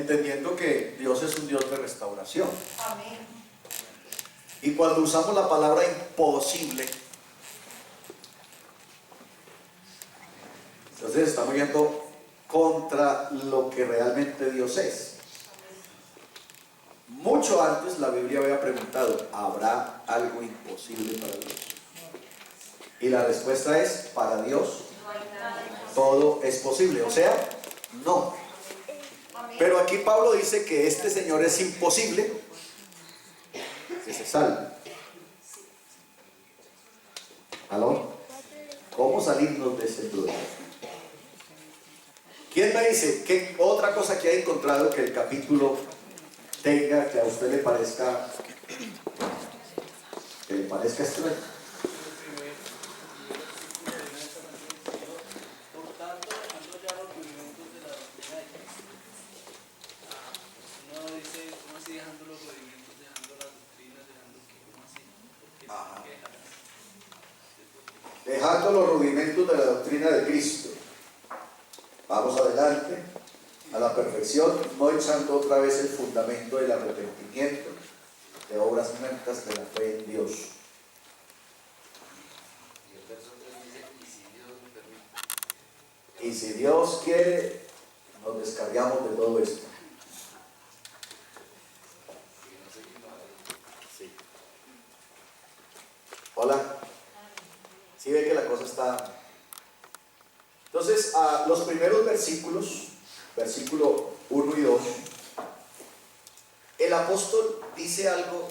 entendiendo que Dios es un Dios de restauración. Amén. Y cuando usamos la palabra imposible, entonces estamos yendo contra lo que realmente Dios es. Mucho antes la Biblia había preguntado, ¿habrá algo imposible para Dios? Y la respuesta es, para Dios todo es posible, o sea, no. Pero aquí Pablo dice que este Señor es imposible que se salve. ¿Aló? ¿Cómo salirnos de ese problema? ¿Quién me dice qué otra cosa que ha encontrado que el capítulo tenga que a usted le parezca extraño? Por tanto, dejando ya los rudimentos de la doctrina de Cristo. Uno dice, ¿cómo así dejando los rudimentos, dejando las doctrinas, dejando qué? ¿Cómo así? ¿Por qué dejarlas? Dejando los rudimentos de la doctrina de Cristo, vamos adelante a la perfección, no echando otra vez el fundamento del arrepentimiento, de obras muertas, de la fe en Dios. Y el verso 3 dice, y si Dios me permite. Y si Dios quiere, nos descargamos de todo esto. Y no seguimos ahí. Sí. Hola. ¿Sí ve que la cosa está? Entonces, los primeros versículos, versículo 1 y 2, el apóstol dice algo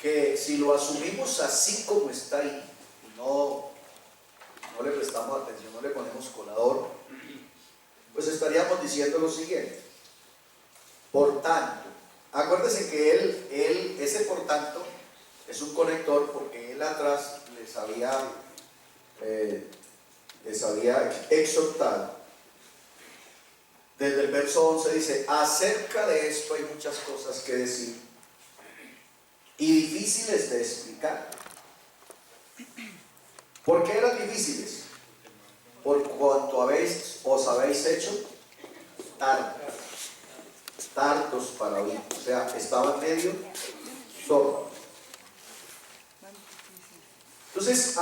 que si lo asumimos así como está ahí, y no le prestamos atención, no le ponemos colador, pues estaríamos diciendo lo siguiente. Por tanto, acuérdense que ese por tanto es un conector, porque él atrás les había exhortado. Desde el verso 11 dice, acerca de esto hay muchas cosas que decir y difíciles de explicar. ¿Por qué eran difíciles? Por cuanto os habéis hecho tardos para oír, o sea, estaban medio sordos. Entonces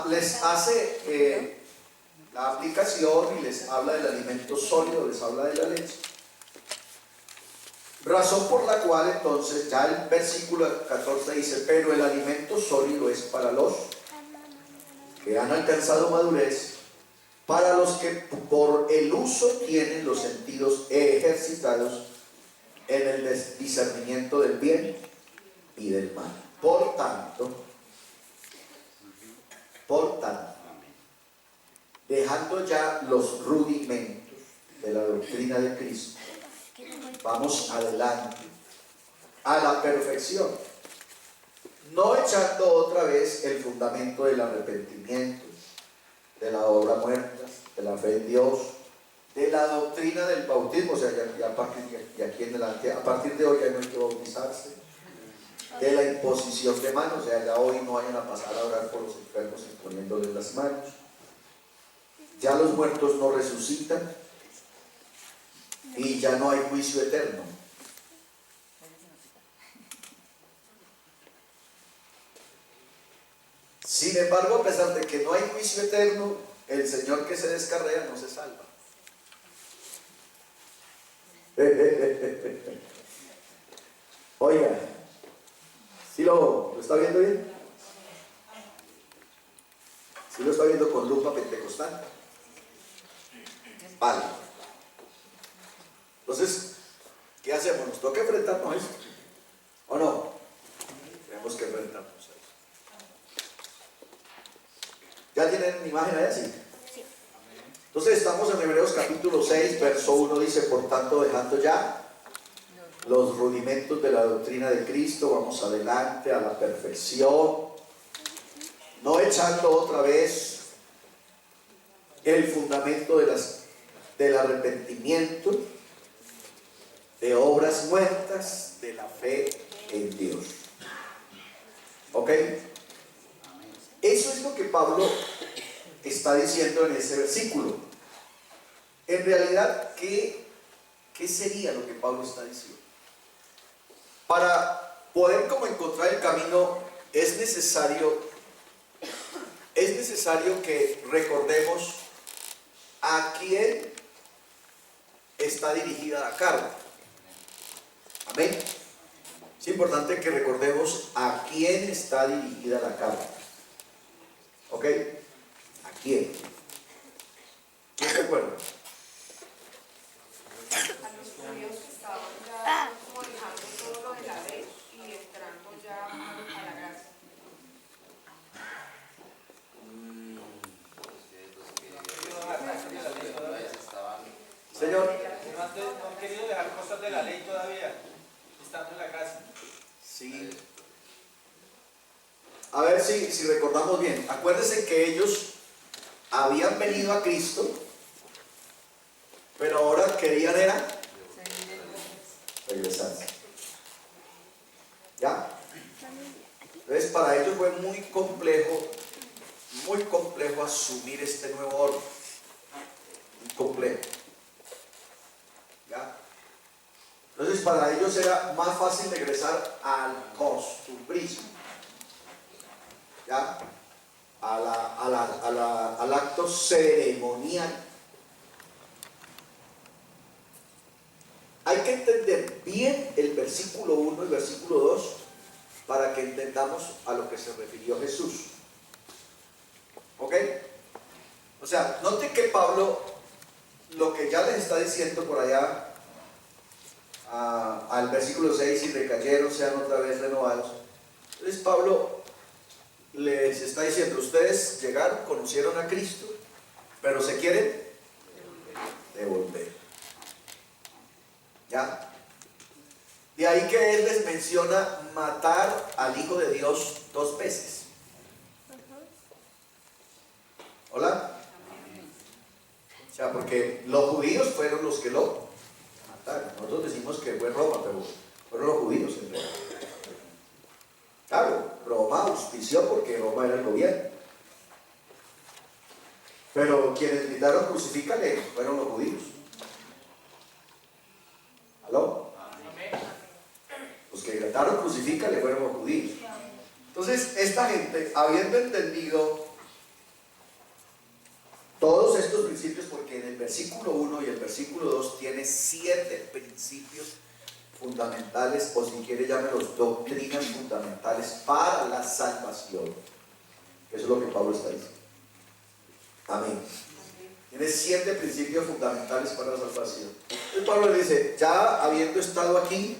les hace la aplicación y les habla del alimento sólido, les habla de la leche. Razón por la cual entonces ya el versículo 14 dice, pero el alimento sólido es para los que han alcanzado madurez, para los que por el uso tienen los sentidos ejercitados en el discernimiento del bien y del mal. Por tanto, dejando ya los rudimentos de la doctrina de Cristo, vamos adelante a la perfección, no echando otra vez el fundamento del arrepentimiento, de la obra muerta, de la fe en Dios, de la doctrina del bautismo, o sea, ya a partir de aquí en adelante, a partir de hoy ya no hay que bautizarse, de la imposición de manos, o sea, ya hoy no vayan a pasar a orar por los enfermos imponiéndoles las manos. Ya los muertos no resucitan y ya no hay juicio eterno. Sin embargo, a pesar de que no hay juicio eterno, el Señor que se descarrea no se salva. Oiga, ¿sí lo está viendo bien? ¿Sí lo está viendo con lupa pentecostal? Vale. Entonces, ¿qué hacemos? ¿Nos toca enfrentarnos a esto? ¿O no? Tenemos que enfrentarnos a eso. ¿Ya tienen mi imagen ahí así? Sí. Entonces estamos en Hebreos capítulo 6, verso 1, dice, por tanto, dejando ya los rudimentos de la doctrina de Cristo, vamos adelante a la perfección, no echando otra vez el fundamento del arrepentimiento, de obras muertas, de la fe en Dios. ¿Ok? Eso es lo que Pablo está diciendo en ese versículo. En realidad, ¿qué ¿Qué sería lo que Pablo está diciendo? Para poder como encontrar el camino es necesario que recordemos a quién está dirigida la carta. Amén. Es importante que recordemos a quién está dirigida la carta. ¿Ok? ¿A quién? ¿Quién se acuerda? A los judíos que estaban ya como dejando todo lo de la ley y entrando ya a la gracia. Señor. No han querido dejar cosas de la ley todavía, estando en la casa. Sí. A ver si recordamos bien. Acuérdense que ellos habían venido a Cristo, pero ahora querían era regresarse. ¿Ya? Entonces para ellos fue muy complejo asumir este nuevo orden. Muy complejo. ¿Ya? Entonces para ellos era más fácil regresar al costumbrismo, ¿ya? Al acto ceremonial. Hay que entender bien el versículo 1 y el versículo 2 para que entendamos a lo que se refirió Jesús. ¿Ok? O sea, note que Pablo lo que ya les está diciendo por allá al versículo 6, y recayeron, sean otra vez renovados. Entonces Pablo les está diciendo, ustedes llegaron, conocieron a Cristo, pero se quieren devolver. ¿Ya? De ahí que él les menciona matar al Hijo de Dios 2 veces. ¿Hola? O sea, porque los judíos fueron los que lo mataron. Nosotros decimos que fue Roma, pero fueron los judíos en realidad. Claro, Roma auspició porque Roma era el gobierno. Pero quienes gritaron crucifícale fueron los judíos. ¿Aló? Los que gritaron crucifícale fueron los judíos. Entonces, esta gente, habiendo entendido todos estos principios, porque en el versículo 1 y el versículo 2 tiene 7 principios fundamentales, o si quiere llámelos doctrinas fundamentales para la salvación. Eso es lo que Pablo está diciendo. Amén. Tiene 7 principios fundamentales para la salvación. Entonces Pablo le dice, ya habiendo estado aquí,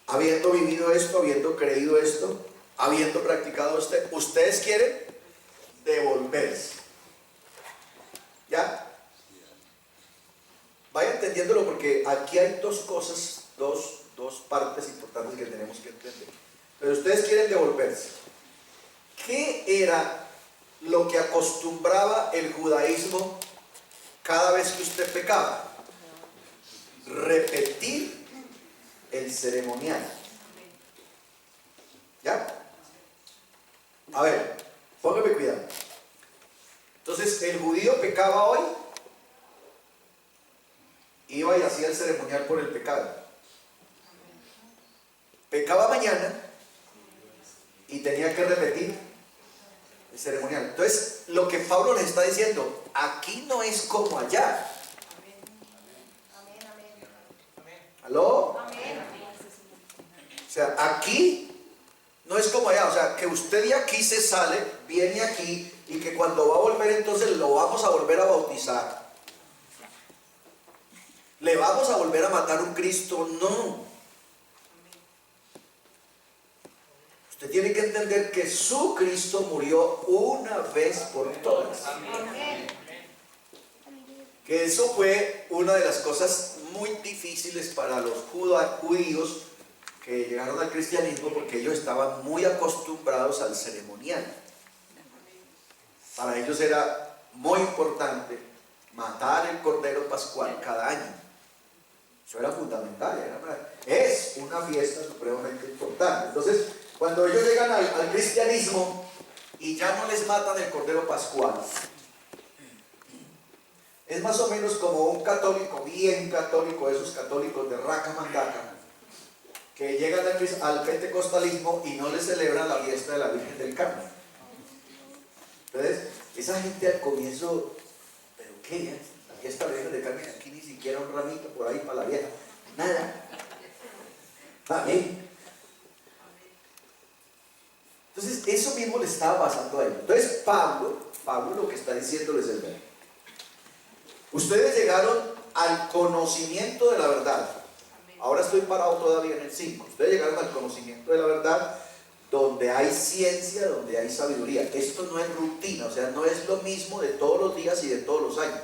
habiendo vivido esto, habiendo creído esto, habiendo practicado ustedes quieren devolverse. ¿Ya? Vaya entendiéndolo, porque aquí hay dos cosas, dos partes importantes que tenemos que entender. Pero ustedes quieren devolverse. ¿Qué era lo que acostumbraba el judaísmo cada vez que usted pecaba? Repetir el ceremonial. ¿Ya? A ver, póngame cuidado. Entonces, el judío pecaba hoy, iba y hacía el ceremonial por el pecado. Pecaba mañana y tenía que repetir el ceremonial. Entonces, lo que Pablo les está diciendo, aquí no es como allá. ¿Aló? O sea, aquí no es como allá. O sea, que usted de aquí se sale, viene aquí, y que cuando va a volver entonces lo vamos a volver a bautizar. ¿Le vamos a volver a matar un Cristo? No. Usted tiene que entender que su Cristo murió una vez por todas. Que eso fue una de las cosas muy difíciles para los judíos que llegaron al cristianismo, porque ellos estaban muy acostumbrados al ceremonial. Para ellos era muy importante matar el cordero pascual cada año. Eso era fundamental, es una fiesta supremamente importante. Entonces, cuando ellos llegan al cristianismo y ya no les matan el cordero pascual, es más o menos como un católico, bien católico, esos católicos de raca mandaca, que llegan al pentecostalismo y no le celebran la fiesta de la Virgen del Carmen. Entonces, esa gente al comienzo, ¿pero qué? La fiesta de la Virgen del Carmen, aquí ni siquiera un ramito por ahí para la vieja, nada. Amén. Entonces, eso mismo le estaba pasando a ellos. Entonces, Pablo lo que está diciéndoles es ver. Ustedes llegaron al conocimiento de la verdad. Ahora estoy parado todavía en el 5. Ustedes llegaron al conocimiento de la verdad, donde hay ciencia, donde hay sabiduría. Esto no es rutina, o sea, no es lo mismo de todos los días y de todos los años.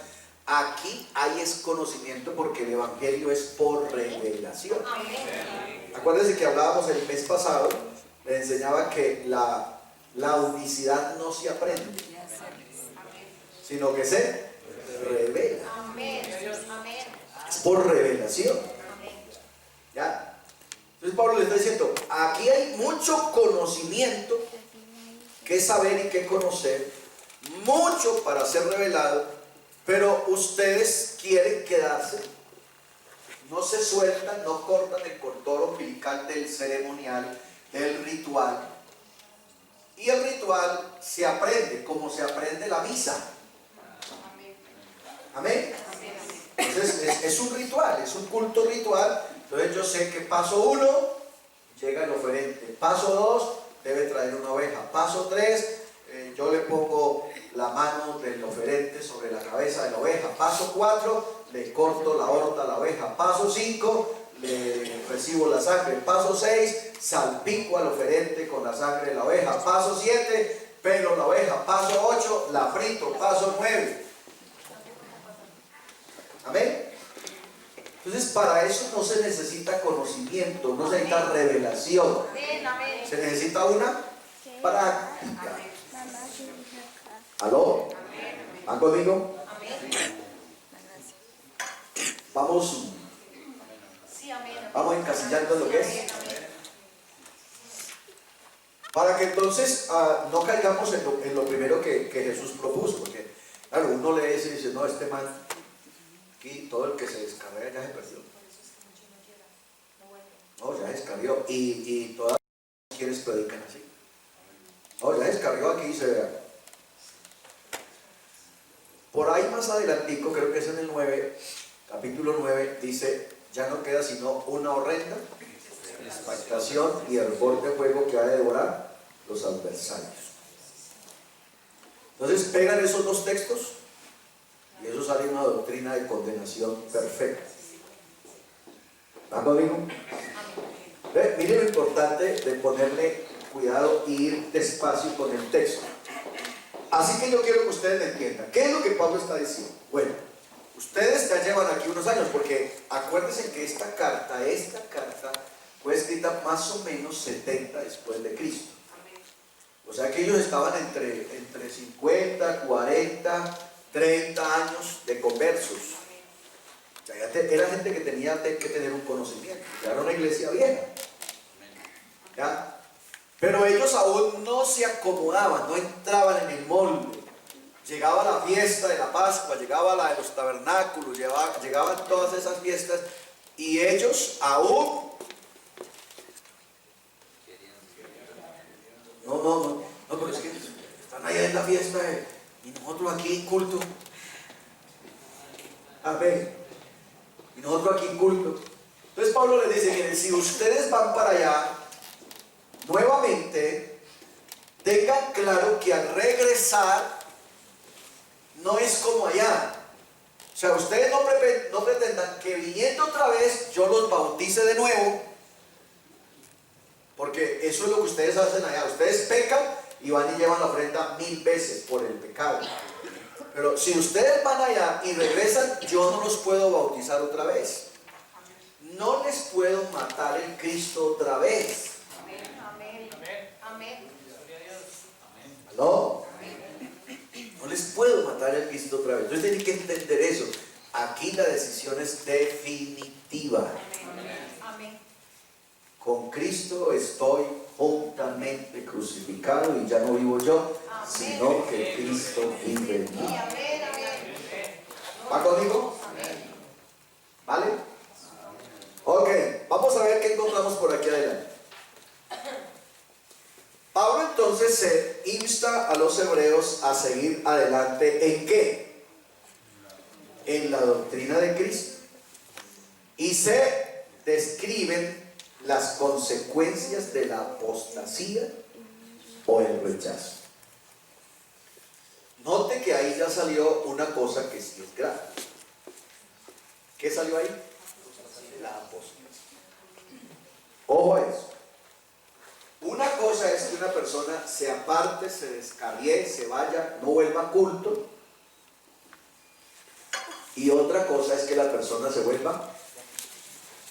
Aquí hay es conocimiento porque el evangelio es por revelación. Acuérdense que hablábamos el mes pasado, les enseñaba que la unicidad no se aprende, sino que se revela. Es por revelación. ¿Ya? Entonces Pablo le está diciendo, aquí hay mucho conocimiento que saber y que conocer, mucho para ser revelado, pero ustedes quieren quedarse, no se sueltan, no cortan el cordón umbilical del ceremonial, del ritual. Y el ritual se aprende como se aprende la misa. Amén. Entonces es un ritual, es un culto ritual. Entonces yo sé que paso 1 llega el oferente, paso 2 debe traer una oveja, paso 3 yo le pongo la mano del oferente sobre la cabeza de la oveja, paso 4 le corto la aorta a la oveja, paso 5 le recibo la sangre, paso 6 salpico al oferente con la sangre de la oveja, paso 7 pelo la oveja, paso 8 la frito, paso 9. Amén. Entonces para eso no se necesita conocimiento, no se necesita revelación, se necesita una práctica. ¿Aló? ¿Van conmigo? Vamos encasillando lo que es. Para que entonces no caigamos en lo primero que Jesús propuso, porque claro, uno lee eso y dice, no, este man, aquí todo el que se descarga ya se perdió. No, ya descarrió. Y todas las quienes predican así. No, ya descarrió aquí y se vea. Por ahí más adelantico, creo que es en el 9, capítulo 9, dice, ya no queda sino una horrenda expectación y hervor de fuego que ha de devorar los adversarios. Entonces pegan esos dos textos y eso sale una doctrina de condenación perfecta. ¿Va conmigo? Miren lo importante de ponerle cuidado y ir despacio con el texto. Así que yo quiero que ustedes me entiendan. ¿Qué es lo que Pablo está diciendo? Bueno, ustedes ya llevan aquí unos años, porque acuérdense que esta carta fue escrita más o menos 70 después de Cristo. O sea que ellos estaban entre 50, 40, 30 años de conversos. O sea, era gente que tenía que tener un conocimiento. Ya era una iglesia vieja. ¿Ya? Pero ellos aún no se acomodaban, no entraban en el molde. Llegaba la fiesta de la Pascua, llegaba la de los tabernáculos, llegaban todas esas fiestas y ellos aún no, pero es que están allá en la fiesta y nosotros aquí en culto. Amén. Y nosotros aquí en culto. Entonces Pablo les dice, miren, si ustedes van para allá, nuevamente, tengan claro que al regresar no es como allá. O sea, ustedes no pretendan que viniendo otra vez yo los bautice de nuevo, porque eso es lo que ustedes hacen allá. Ustedes pecan y van y llevan la ofrenda 1000 veces por el pecado. Pero si ustedes van allá y regresan, yo no los puedo bautizar otra vez. No les puedo matar el Cristo otra vez. ¿No? No les puedo matar el Cristo otra vez. Entonces tienen que entender eso. Aquí la decisión es definitiva. Con Cristo estoy juntamente crucificado y ya no vivo yo, sino que Cristo vive en mí. ¿Va conmigo? ¿Vale? Ok, vamos a ver qué encontramos por aquí adelante. Pablo entonces se insta a los hebreos a seguir adelante. ¿En qué? En la doctrina de Cristo. Y se describen las consecuencias de la apostasía o el rechazo. Note que ahí ya salió una cosa que sí es grave. ¿Qué salió ahí? La apostasía. Ojo a eso. Una cosa es que una persona se aparte, se descarríe, se vaya, no vuelva a culto. Y otra cosa es que la persona se vuelva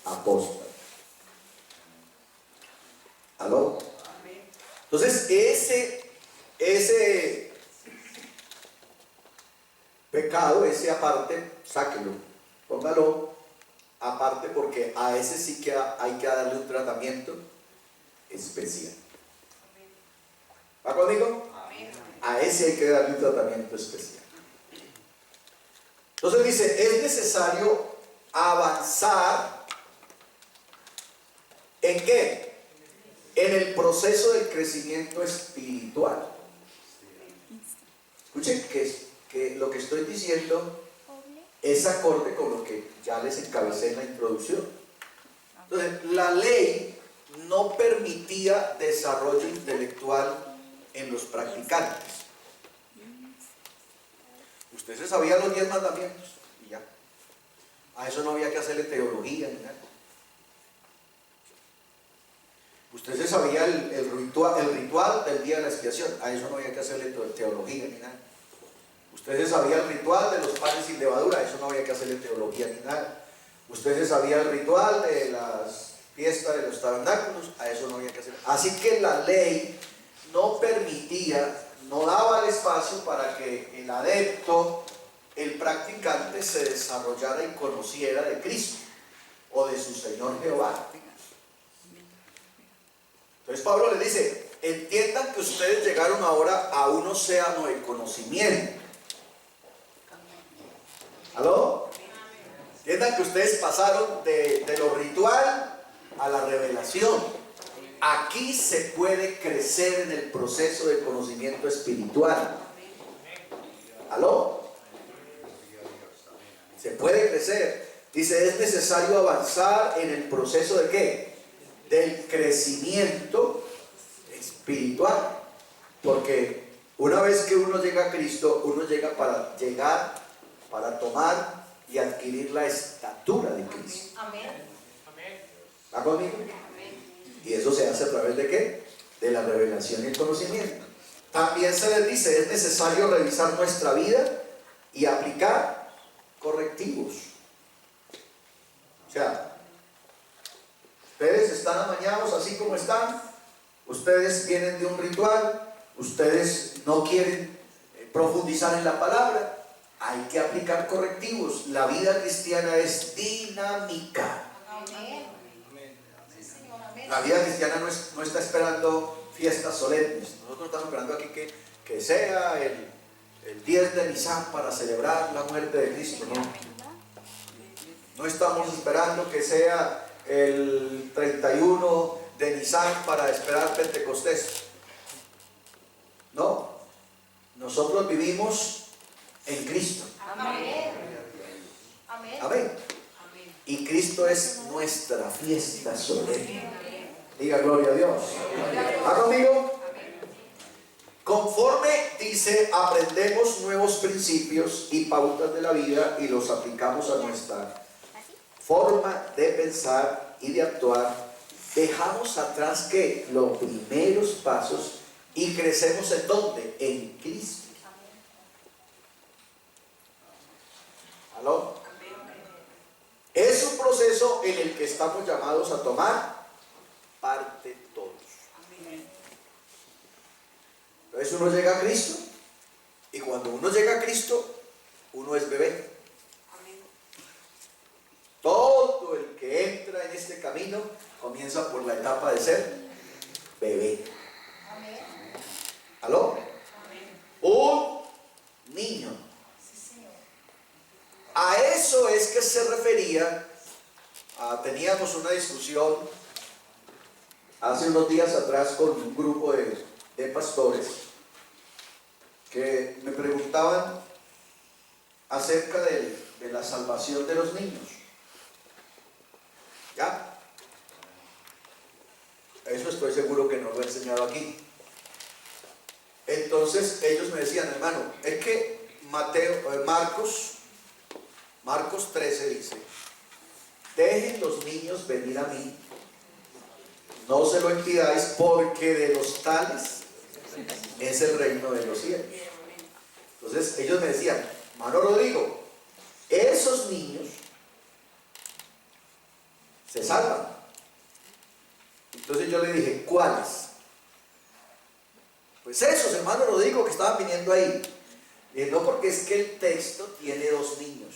apóstata. ¿Aló? Entonces, ese pecado, ese aparte, sáquelo, póngalo aparte, porque a ese sí que hay que darle un tratamiento especial. ¿Va conmigo? A ese hay que darle un tratamiento especial. Entonces dice, es necesario avanzar ¿en qué? En el proceso del crecimiento espiritual. Escuchen que lo que estoy diciendo es acorde con lo que ya les encabecé en la introducción. Entonces, la ley no permitía desarrollo intelectual en los practicantes. Usted se sabía los 10 mandamientos y ya. A eso no había que hacerle teología ni nada. Usted se sabía el ritual del día de la expiación. A eso no había que hacerle teología ni nada. Usted se sabía el ritual de los panes sin levadura. A eso no había que hacerle teología ni nada. Usted se sabía el ritual de las fiestas de los tabernáculos. A eso no había que hacerle. Así que la ley no permitía, no daba el espacio para que el adepto, el practicante, se desarrollara y conociera de Cristo o de su Señor Jehová. Entonces Pablo le dice, entiendan que ustedes llegaron ahora a un océano de conocimiento. ¿Aló? Entiendan que ustedes pasaron de lo ritual a la revelación. Aquí se puede crecer en el proceso de conocimiento espiritual. ¿Aló? Se puede crecer. Dice, es necesario avanzar en el proceso de ¿qué? Del crecimiento espiritual. Porque una vez que uno llega a Cristo, uno llega para tomar y adquirir la estatura de Cristo. ¿Va conmigo? Y eso se hace a través de ¿qué? De la revelación y el conocimiento. También se les dice, es necesario revisar nuestra vida y aplicar correctivos. O sea, ustedes están amañados así como están, ustedes vienen de un ritual, ustedes no quieren profundizar en la palabra, hay que aplicar correctivos. La vida cristiana es dinámica. La vida cristiana no está esperando fiestas solemnes. Nosotros estamos esperando aquí que sea el 10 de Nisan para celebrar la muerte de Cristo. No estamos esperando que sea el 31 de Nisan para esperar Pentecostés. No. Nosotros vivimos en Cristo. Amén. Amén. Y Cristo es nuestra fiesta solemne. Diga gloria a Dios. ¿Va conmigo? Conforme dice, aprendemos nuevos principios y pautas de la vida y los aplicamos a nuestra forma de pensar y de actuar. Dejamos atrás que los primeros pasos y crecemos ¿en dónde? En Cristo. ¿Aló? Es un proceso en el que estamos llamados a tomar parte todos. Entonces uno llega a Cristo y cuando uno llega a Cristo, uno es bebé. Todo el que entra en este camino comienza por la etapa de ser bebé. ¿Aló? Un niño. A eso es que se refería. Teníamos una discusión hace unos días atrás con un grupo de pastores que me preguntaban acerca de la salvación de los niños. ¿Ya? Eso estoy seguro que no lo he enseñado aquí. Entonces ellos me decían, hermano, es que Marcos 13 dice: dejen los niños venir a mí, no se lo impidáis, porque de los tales es el reino de los cielos. Entonces ellos me decían, hermano Rodrigo, esos niños se salvan. Entonces yo le dije, ¿cuáles? Pues esos, hermano Rodrigo, que estaban viniendo ahí. Le dije, no, porque es que el texto tiene dos niños.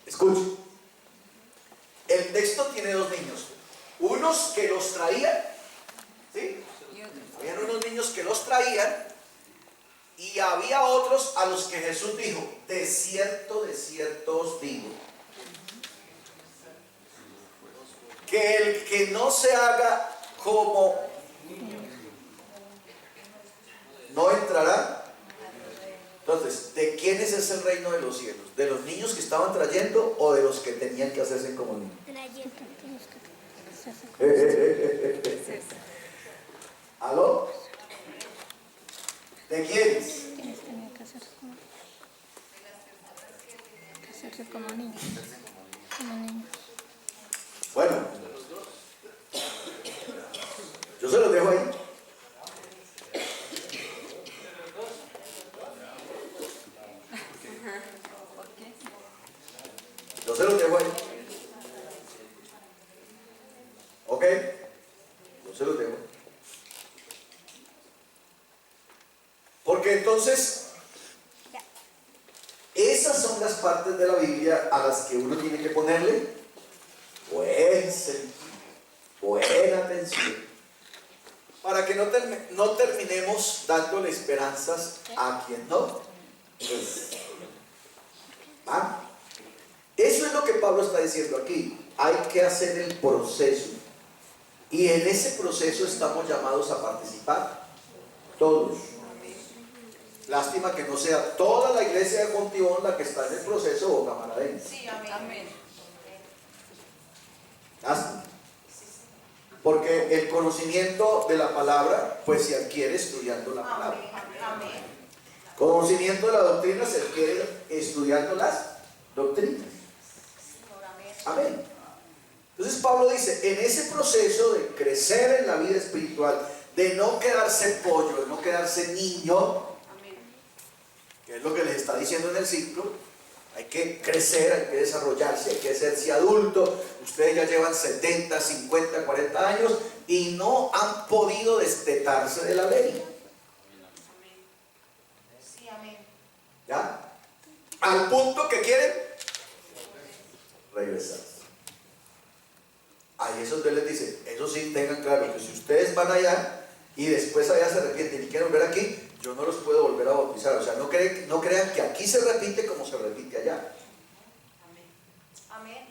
Escuchen, el texto tiene dos niños, unos que los traían, ¿sí? Habían unos niños que los traían y había otros a los que Jesús dijo, de cierto os digo, que el que no se haga como no entrará. Entonces, ¿de quiénes es el reino de los cielos? ¿De los niños que estaban trayendo o de los que tenían que hacerse como niños? ¿Aló? ¿De quiénes? Quienes tenían que hacerse como niños. Como niños. Bueno, yo se los dejo ahí. Yo se los dejo ahí. ¿Ok? Yo se los dejo. Porque entonces, esas son las partes de la Biblia a las que uno tiene que ponerle buen sentido, buena atención, para que no terminemos dándole esperanzas a quien no es. ¿Ah? Eso es lo que Pablo está diciendo aquí. Hay que hacer el proceso. Y en ese proceso estamos llamados a participar. Todos. Lástima que no sea toda la iglesia de Fontibón la que está en el proceso o camaradense. Sí, amén. Lástima. Porque el conocimiento de la palabra pues se adquiere estudiando la palabra. Amén. Conocimiento de la doctrina se adquiere estudiando las doctrinas. Amén. Entonces Pablo dice, en ese proceso de crecer en la vida espiritual, de no quedarse pollo, de no quedarse niño, que es lo que les está diciendo en el ciclo, hay que crecer, hay que desarrollarse, hay que hacerse adulto. Ustedes ya llevan 70, 50, 40 años y no han podido destetarse de la ley. Sí, amén. ¿Ya? Al punto que quieren regresar. Ahí es donde les dice, eso sí, tengan claro que si ustedes van allá y después allá se arrepienten y quieren volver aquí, yo no los puedo volver a bautizar. O sea, no crean que aquí se repite como se repite allá. Amén.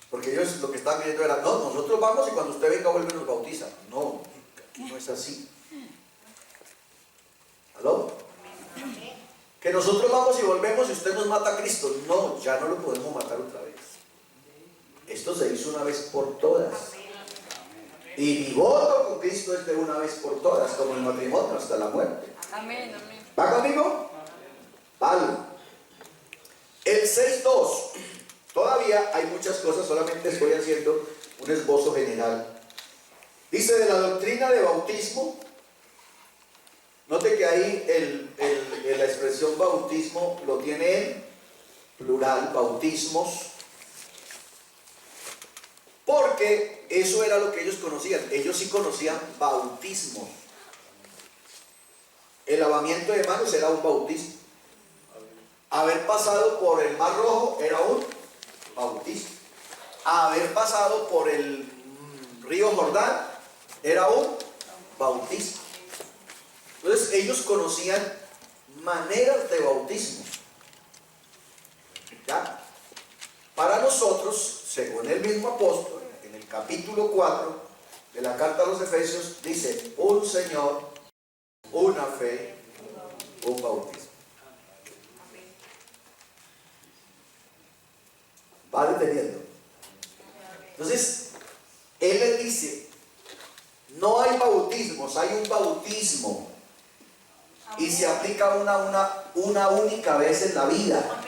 Porque ellos lo que estaban viendo era, no, nosotros vamos y cuando usted venga vuelve y nos bautiza. No, aquí no es así. ¿Aló? Que nosotros vamos y volvemos y usted nos mata a Cristo. No, ya no lo podemos matar otra vez. Esto se hizo una vez por todas. Y mi voto con Cristo es de una vez por todas, como el matrimonio hasta la muerte. Amén, amén. ¿Va conmigo? Vale. El 6.2. Todavía hay muchas cosas, solamente estoy haciendo un esbozo general. Dice de la doctrina de bautismo. Note que ahí la expresión bautismo lo tiene en plural, bautismos. Porque eso era lo que ellos conocían. Ellos sí conocían bautismo. El lavamiento de manos era un bautismo. Haber pasado por el Mar Rojo era un bautismo. Haber pasado por el río Jordán era un bautismo. Entonces ellos conocían maneras de bautismo. ¿Ya? Para nosotros, según el mismo apóstol, en el capítulo 4 de la carta a los Efesios, dice: un Señor, una fe, un bautismo. Va deteniendo. Entonces, él les dice: no hay bautismos, hay un bautismo. Y se aplica una única vez en la vida.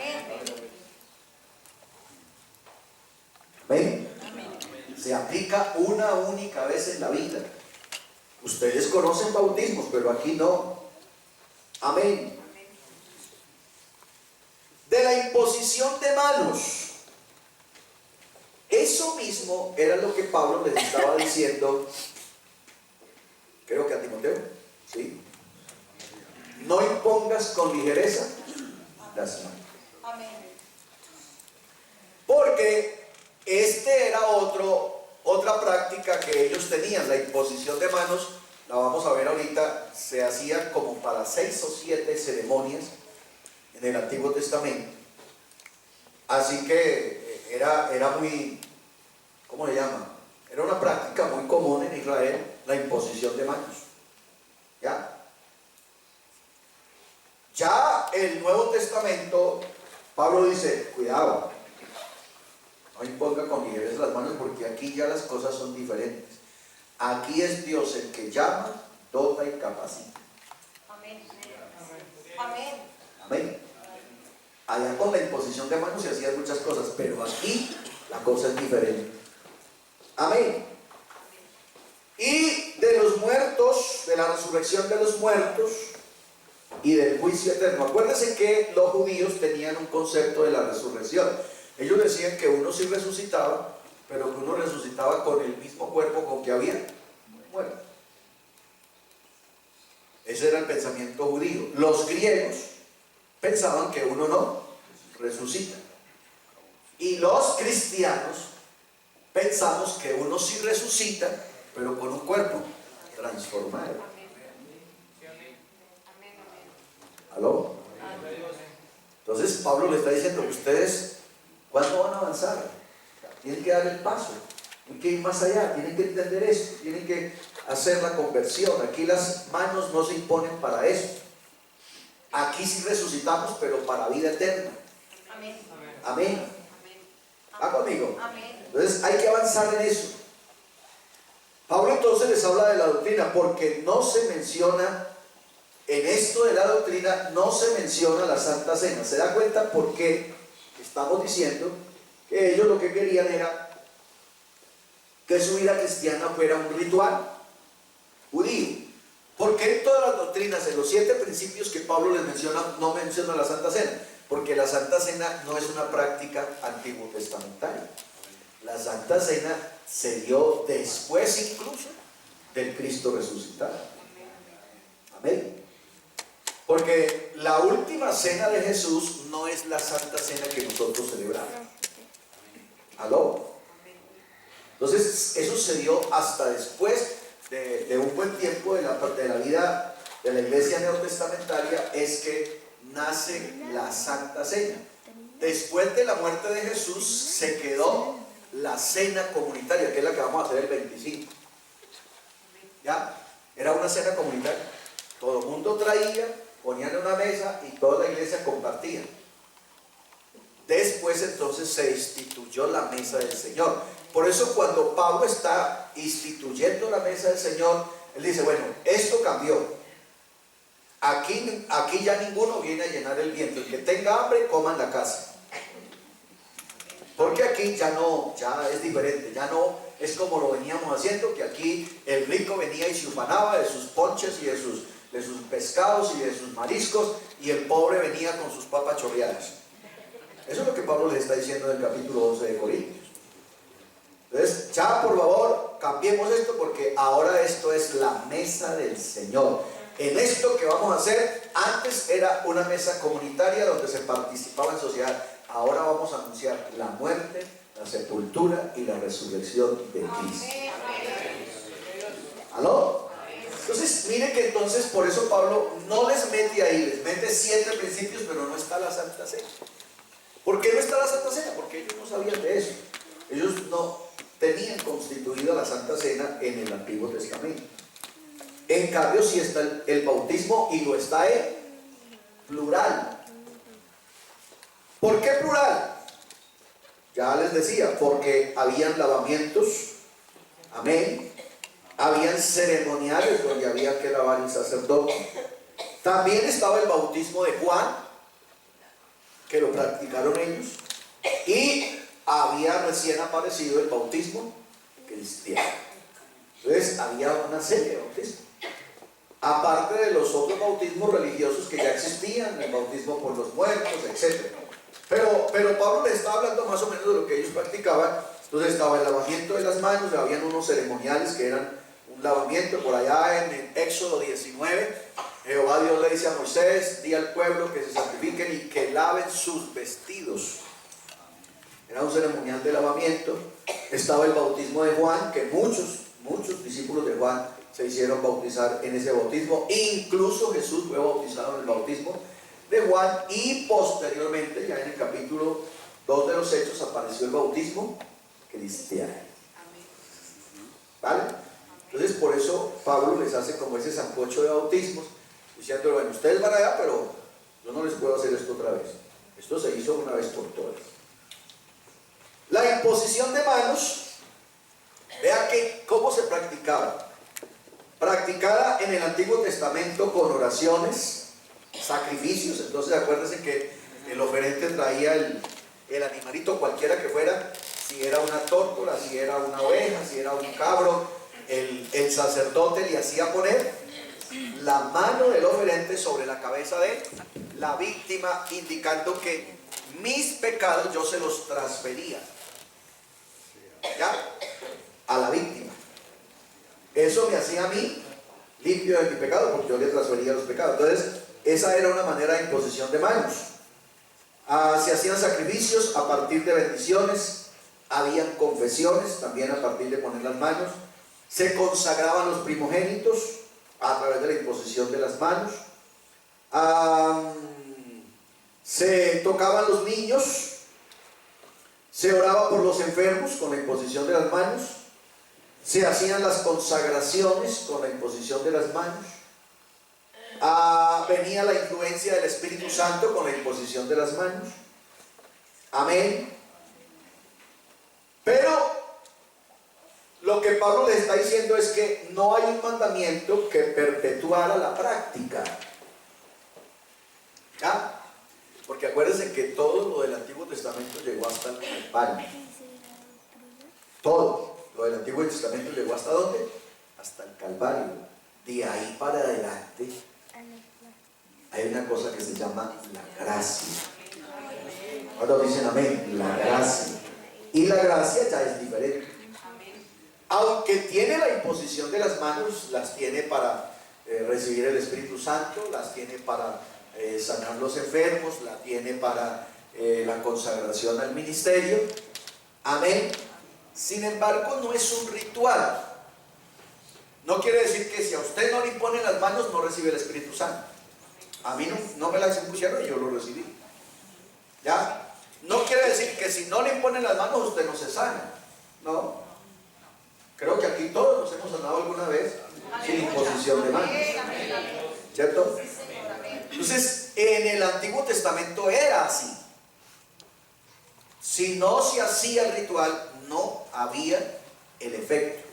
¿Ven? Se aplica una única vez en la vida. Ustedes conocen bautismos, pero aquí no. Amén. De la imposición de manos. Eso mismo era lo que Pablo les estaba diciendo, creo que a Timoteo, ¿sí? No impongas con ligereza las manos. Porque este era otra práctica que ellos tenían. La imposición de manos, la vamos a ver ahorita, se hacía como para 6 o 7 ceremonias en el Antiguo Testamento. Así que era muy, ¿cómo le llaman? Era una práctica muy común en Israel, la imposición de manos. ¿Ya? Ya el Nuevo Testamento, Pablo dice: cuidado, no imponga con ligereza las manos, porque aquí ya las cosas son diferentes. Aquí es Dios el que llama, dota y capacita. Amén. Amén. Amén. Allá con la imposición de manos se hacían muchas cosas, pero aquí la cosa es diferente. Amén. Y de los muertos, de la resurrección de los muertos y del juicio eterno. Acuérdense que los judíos tenían un concepto de la resurrección. Ellos decían que uno sí resucitaba, pero que uno resucitaba con el mismo cuerpo con que había muerto. Ese era el pensamiento judío. Los griegos pensaban que uno no resucita. Y los cristianos pensamos que uno sí resucita, pero con un cuerpo transformado. ¿Aló? Entonces Pablo le está diciendo: ustedes, ¿cuándo van a avanzar? Tienen que dar el paso, tienen que ir más allá, tienen que entender esto, tienen que hacer la conversión. Aquí las manos no se imponen para eso. Aquí sí resucitamos, pero para vida eterna. Amén. Amén. ¿Va conmigo? Amén. Entonces hay que avanzar en eso. Pablo entonces les habla de la doctrina, porque no se menciona, en esto de la doctrina, no se menciona la Santa Cena. ¿Se da cuenta por qué estamos diciendo que ellos lo que querían era que su vida cristiana fuera un ritual judío? ¿Por qué en todas las doctrinas, en los 7 principios que Pablo les menciona, no menciona la Santa Cena? Porque la Santa Cena no es una práctica antiguo testamentaria. La Santa Cena se dio después incluso del Cristo resucitado. Amén. Porque la última cena de Jesús no es la Santa Cena que nosotros celebramos. ¿Aló? Entonces eso se dio hasta después de un buen tiempo de la vida de la iglesia neotestamentaria, es que nace la Santa Cena. Después de la muerte de Jesús se quedó la cena comunitaria, que es la que vamos a hacer el 25. ¿Ya? Era una cena comunitaria. Todo el mundo traía, ponían en una mesa y toda la iglesia compartía. Después entonces se instituyó la mesa del Señor. Por eso cuando Pablo está instituyendo la mesa del Señor, él dice: bueno, esto cambió. Aquí ya ninguno viene a llenar el vientre. El que tenga hambre, coma en la casa. Porque aquí ya es diferente, ya no es como lo veníamos haciendo, que aquí el rico venía y se ufanaba de sus ponches y de sus pescados y de sus mariscos, y el pobre venía con sus papas chorreadas. Eso es lo que Pablo les está diciendo en el capítulo 11 de Corintios. Entonces, ya por favor, cambiemos esto, porque ahora esto es la mesa del Señor. En esto que vamos a hacer, antes era una mesa comunitaria donde se participaba en sociedad. Ahora vamos a anunciar la muerte, la sepultura y la resurrección de Cristo. ¿Aló? Entonces, mire que entonces por eso Pablo no les mete ahí, les mete 7 principios, pero no está la Santa Cena. ¿Por qué no está la Santa Cena? Porque ellos no sabían de eso. Ellos no tenían constituida la Santa Cena en el Antiguo Testamento. En cambio, sí está el bautismo y lo está en plural. ¿Por qué plural? Ya les decía, porque habían lavamientos, amén. Habían ceremoniales donde había que lavar el sacerdote. También estaba el bautismo de Juan, que lo practicaron ellos. Y había recién aparecido el bautismo cristiano. Entonces había una serie de bautismos. Aparte de los otros bautismos religiosos que ya existían, el bautismo por los muertos, etc. Pero Pablo les estaba hablando más o menos de lo que ellos practicaban. Entonces estaba el lavamiento de las manos, habían unos ceremoniales que eran un lavamiento. Por allá en el Éxodo 19, Jehová Dios le dice a Moisés: di al pueblo que se santifiquen y que laven sus vestidos. Era un ceremonial de lavamiento. Estaba el bautismo de Juan, que muchos discípulos de Juan se hicieron bautizar en ese bautismo. Incluso Jesús fue bautizado en el bautismo de Juan, y posteriormente, ya en el capítulo 2 de los Hechos, apareció el bautismo cristiano. ¿Vale? Entonces por eso Pablo les hace como ese sancocho de bautismos, diciendo: bueno, ustedes van allá, pero yo no les puedo hacer esto otra vez. Esto se hizo una vez por todas. La imposición de manos, vea que cómo se practicaba. Practicada en el Antiguo Testamento con oraciones, sacrificios. Entonces acuérdense que el oferente traía el animalito cualquiera que fuera, si era una tórtola, si era una oveja, si era un cabro. El sacerdote le hacía poner la mano del oferente sobre la cabeza de la víctima, indicando que mis pecados yo se los transfería, ¿ya?, a la víctima. Eso me hacía a mí limpio de mi pecado, porque yo le transfería los pecados. Entonces esa era una manera de imposición de manos. Se hacían sacrificios a partir de bendiciones, habían confesiones también a partir de poner las manos. Se consagraban los primogénitos a través de la imposición de las manos. Se tocaban los niños. Se oraba por los enfermos con la imposición de las manos. Se hacían las consagraciones con la imposición de las manos. Venía la influencia del Espíritu Santo con la imposición de las manos. Amén. Pero lo que Pablo le está diciendo es que no hay un mandamiento que perpetuara la práctica. ¿Ya? Porque acuérdense que todo lo del Antiguo Testamento llegó hasta el Calvario. Todo lo del Antiguo Testamento llegó ¿hasta dónde? Hasta el Calvario. De ahí para adelante hay una cosa que se llama la gracia. Ahora dicen amén, la gracia. Y la gracia ya es diferente. Aunque tiene la imposición de las manos, las tiene para recibir el Espíritu Santo, las tiene para sanar los enfermos, la tiene para la consagración al ministerio. Amén. Sin embargo, no es un ritual. No quiere decir que si a usted no le imponen las manos, no recibe el Espíritu Santo. A mí no me las impusieron y yo lo recibí. ¿Ya? No quiere decir que si no le imponen las manos, usted no se sana. No. Creo que aquí todos nos hemos sanado alguna vez sin imposición de manos. ¿Cierto? Entonces, en el Antiguo Testamento era así. Si no se hacía el ritual, no había el efecto.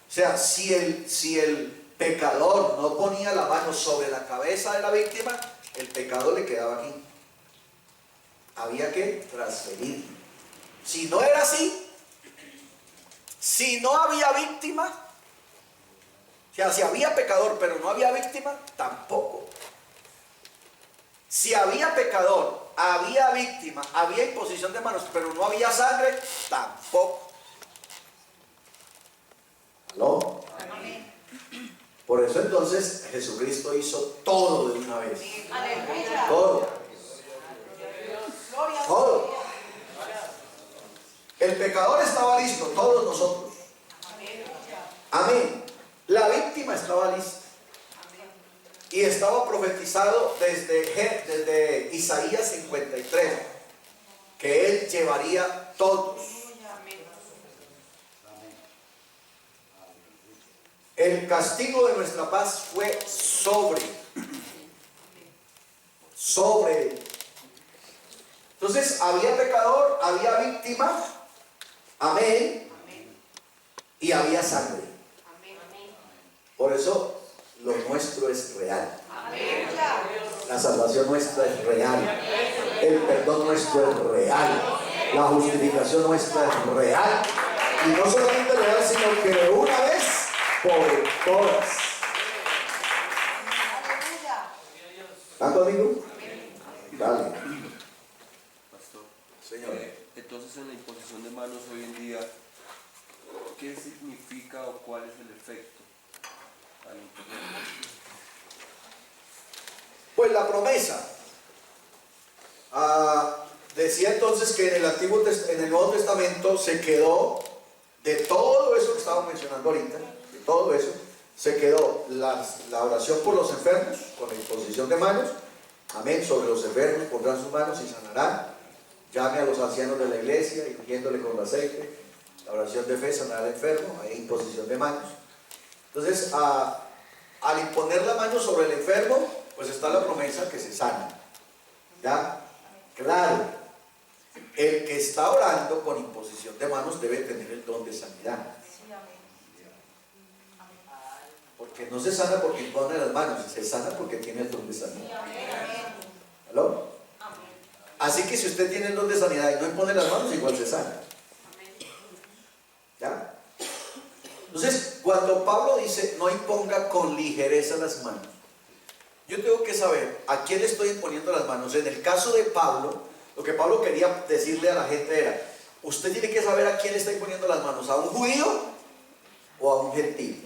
O sea, si el pecador no ponía la mano sobre la cabeza de la víctima, el pecado le quedaba aquí. Había que transferir. Si no era así, si no había víctima, o sea, si había pecador pero no había víctima, tampoco. Si había pecador, había víctima, había imposición de manos, pero no había sangre, tampoco. ¿Aló? Amén. Por eso entonces Jesucristo hizo todo de una vez. Todo. Todo. El pecador estaba listo, todos nosotros. Amén. La víctima estaba lista. Y estaba profetizado desde Isaías 53, que Él llevaría todos. El castigo de nuestra paz fue sobre Él. Entonces, había pecador, había víctima, amén, y había sangre. Por eso, lo nuestro es real. La salvación nuestra es real. El perdón nuestro es real. La justificación nuestra es real. Y no solamente real, sino que de una vez por todas. ¿Están conmigo? Dale. Pastor, Señor. entonces en la imposición de manos hoy en día, ¿qué significa o cuál es el efecto al imponer? Pues la promesa. Decía entonces que en el Nuevo Testamento se quedó de todo eso que estamos mencionando ahorita, de todo eso, se quedó la oración por los enfermos, con la imposición de manos, amén, sobre los enfermos pondrán sus manos y sanarán, llame a los ancianos de la iglesia, ungiéndole con el aceite, la oración de fe, sanar al enfermo, hay imposición de manos. Entonces, al imponer la mano sobre el enfermo, pues está la promesa que se sana, ¿ya? Claro, el que está orando con imposición de manos debe tener el don de sanidad. Porque no se sana porque impone las manos, se sana porque tiene el don de sanidad. ¿Aló? Así que si usted tiene el don de sanidad y no impone las manos, igual se sana. ¿Ya? Entonces, cuando Pablo dice, no imponga con ligereza las manos, yo tengo que saber a quién le estoy imponiendo las manos. En el caso de Pablo, lo que Pablo quería decirle a la gente era, usted tiene que saber a quién le está imponiendo las manos, a un judío o a un gentil.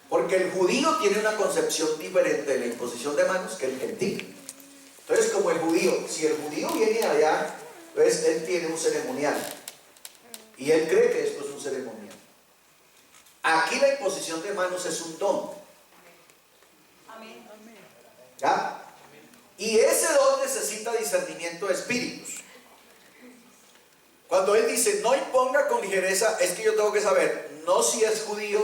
Porque el judío tiene una concepción diferente de la imposición de manos que el gentil. Entonces, como el judío, si el judío viene allá, pues él tiene un ceremonial. Y él cree que esto es un ceremonial. Aquí la imposición de manos es un don. ¿Ya? Y ese don necesita discernimiento de espíritus. Cuando él dice, no imponga con ligereza, es que yo tengo que saber, no si es judío,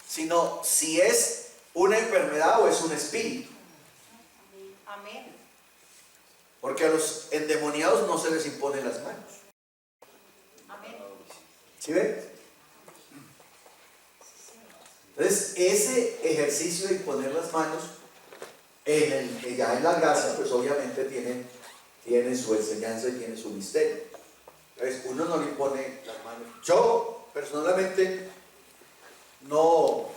sino si es una enfermedad o es un espíritu. Amén. Porque a los endemoniados no se les imponen las manos. Amén. ¿Sí ven? Entonces, ese ejercicio de imponer las manos, ya en la gracia, pues obviamente tiene su enseñanza y tiene su misterio. Entonces, uno no le impone las manos. Yo, personalmente, no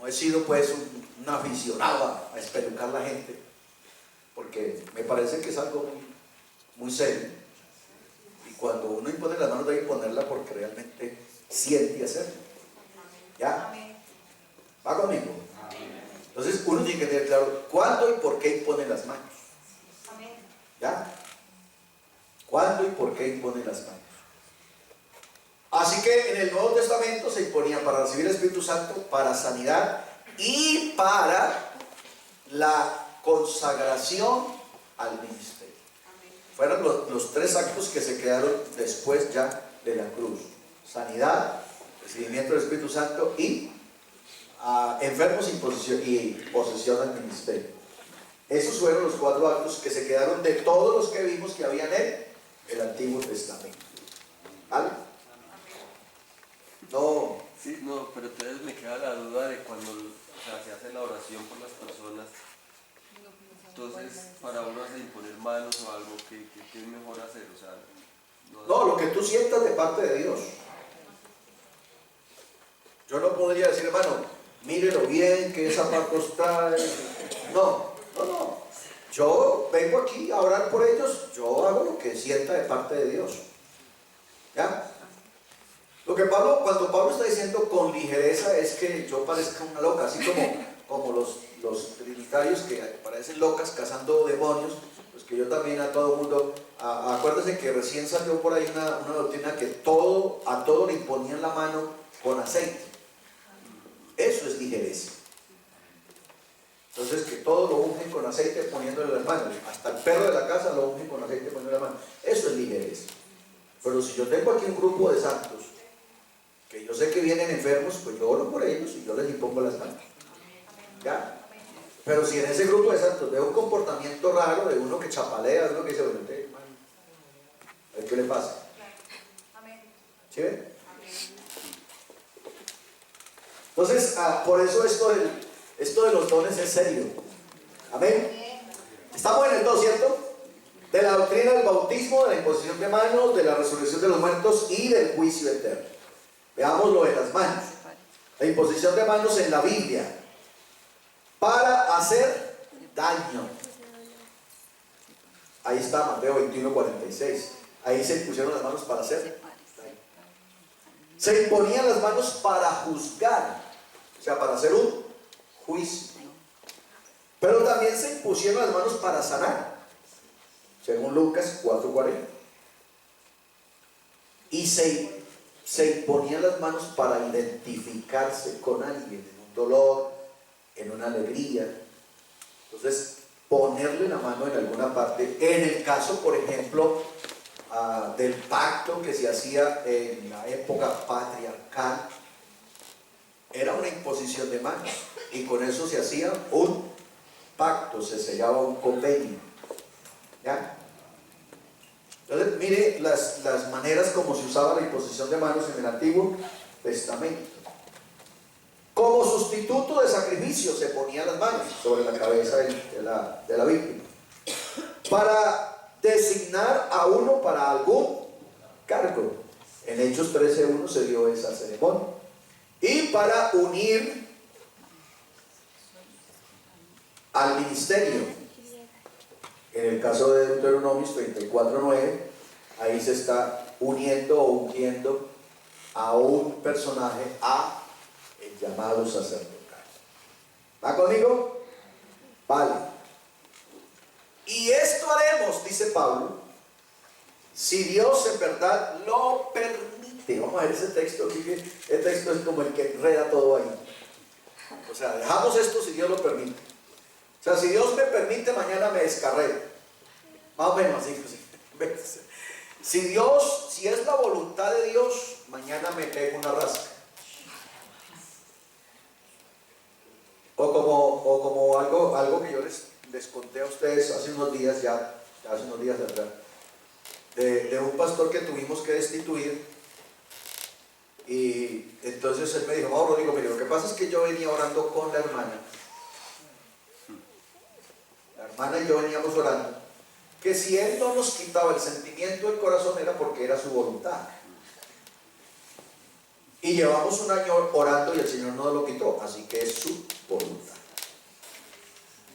he sido pues un aficionado a espelucar a la gente, porque me parece que es algo muy serio. Y cuando uno impone las manos, debe imponerla porque realmente siente hacerlo. ¿Ya? ¿Va conmigo? Entonces uno tiene que tener claro cuándo y por qué impone las manos. ¿Ya? ¿Cuándo y por qué impone las manos? Así que en el Nuevo Testamento se imponía para recibir el Espíritu Santo, para sanidad y para la consagración al ministerio. Fueron los tres actos que se quedaron después ya de la cruz: sanidad, recibimiento del Espíritu Santo y enfermos y posesión al ministerio. Esos fueron los cuatro actos que se quedaron de todos los que vimos que había en el Antiguo Testamento. ¿Vale? No. Sí, no, pero entonces me queda la duda de cuando se hace la oración por las personas. Entonces, para uno hacer imponer manos o algo, ¿qué es mejor hacer? O sea, No, lo que tú sientas de parte de Dios. Yo no podría decir, hermano, mírelo bien, que esa parte está. No. Yo vengo aquí a orar por ellos, yo hago lo que sienta de parte de Dios. ¿Ya? Cuando Pablo está diciendo con ligereza, es que yo parezca una loca, así como los trinitarios que parecen locas cazando demonios, pues que yo también a todo mundo, acuérdense que recién salió por ahí una doctrina que a todo le imponían la mano con aceite. Eso es ligereza. Entonces que todo lo ungen con aceite poniéndole las manos. Hasta el perro de la casa lo ungen con aceite poniéndole las manos. Eso es ligereza. Pero si yo tengo aquí un grupo de santos, que yo sé que vienen enfermos, pues yo oro por ellos y yo les impongo las manos. ¿Ya? Pero si en ese grupo de santos veo un comportamiento raro de uno que chapalea, de uno que dice, bueno, hermano, a ver qué le pasa. ¿Sí ven? Entonces, por eso esto de los dones es serio. Amén. Estamos en el 2, ¿cierto? De la doctrina del bautismo, de la imposición de manos, de la resurrección de los muertos y del juicio eterno. Veamos lo de las manos. La imposición de manos en la Biblia para hacer daño. Ahí está Mateo 21:46. Ahí se pusieron las manos para hacer daño. Se imponían las manos para juzgar, o sea, para hacer un juicio. Pero también se impusieron las manos para sanar, según Lucas 4:40. Y se imponían las manos para identificarse con alguien en un dolor, en una alegría. Entonces, ponerle la mano en alguna parte. En el caso, por ejemplo, del pacto que se hacía en la época patriarcal, era una imposición de manos. Y con eso se hacía un pacto, se sellaba un convenio. ¿Ya? Entonces, mire las maneras como se usaba la imposición de manos en el Antiguo Testamento. Como sustituto de sacrificio se ponían las manos sobre la cabeza de la víctima para designar a uno para algún cargo. En Hechos 13:1 se dio esa ceremonia. Y para unir al ministerio. En el caso de Deuteronomio 34:9, ahí se está uniendo o ungiendo a un personaje a el llamado sacerdotal. ¿Va conmigo? Vale. Y esto haremos, dice Pablo, si Dios en verdad lo permite. Vamos a ver ese texto aquí, que el texto es como el que enreda todo ahí. O sea, dejamos esto si Dios lo permite. O sea, si Dios me permite, mañana me descarrego. Más o menos así. Si es la voluntad de Dios, mañana me pego una rasca. O como algo que yo les conté a ustedes hace unos días atrás, de un pastor que tuvimos que destituir. Y entonces él me dijo, no, Rodrigo, pero lo que pasa es que yo venía orando con la hermana. La hermana y yo veníamos orando, que si él no nos quitaba el sentimiento del corazón era porque era su voluntad. Y llevamos un año orando y el Señor no lo quitó, así que es su voluntad.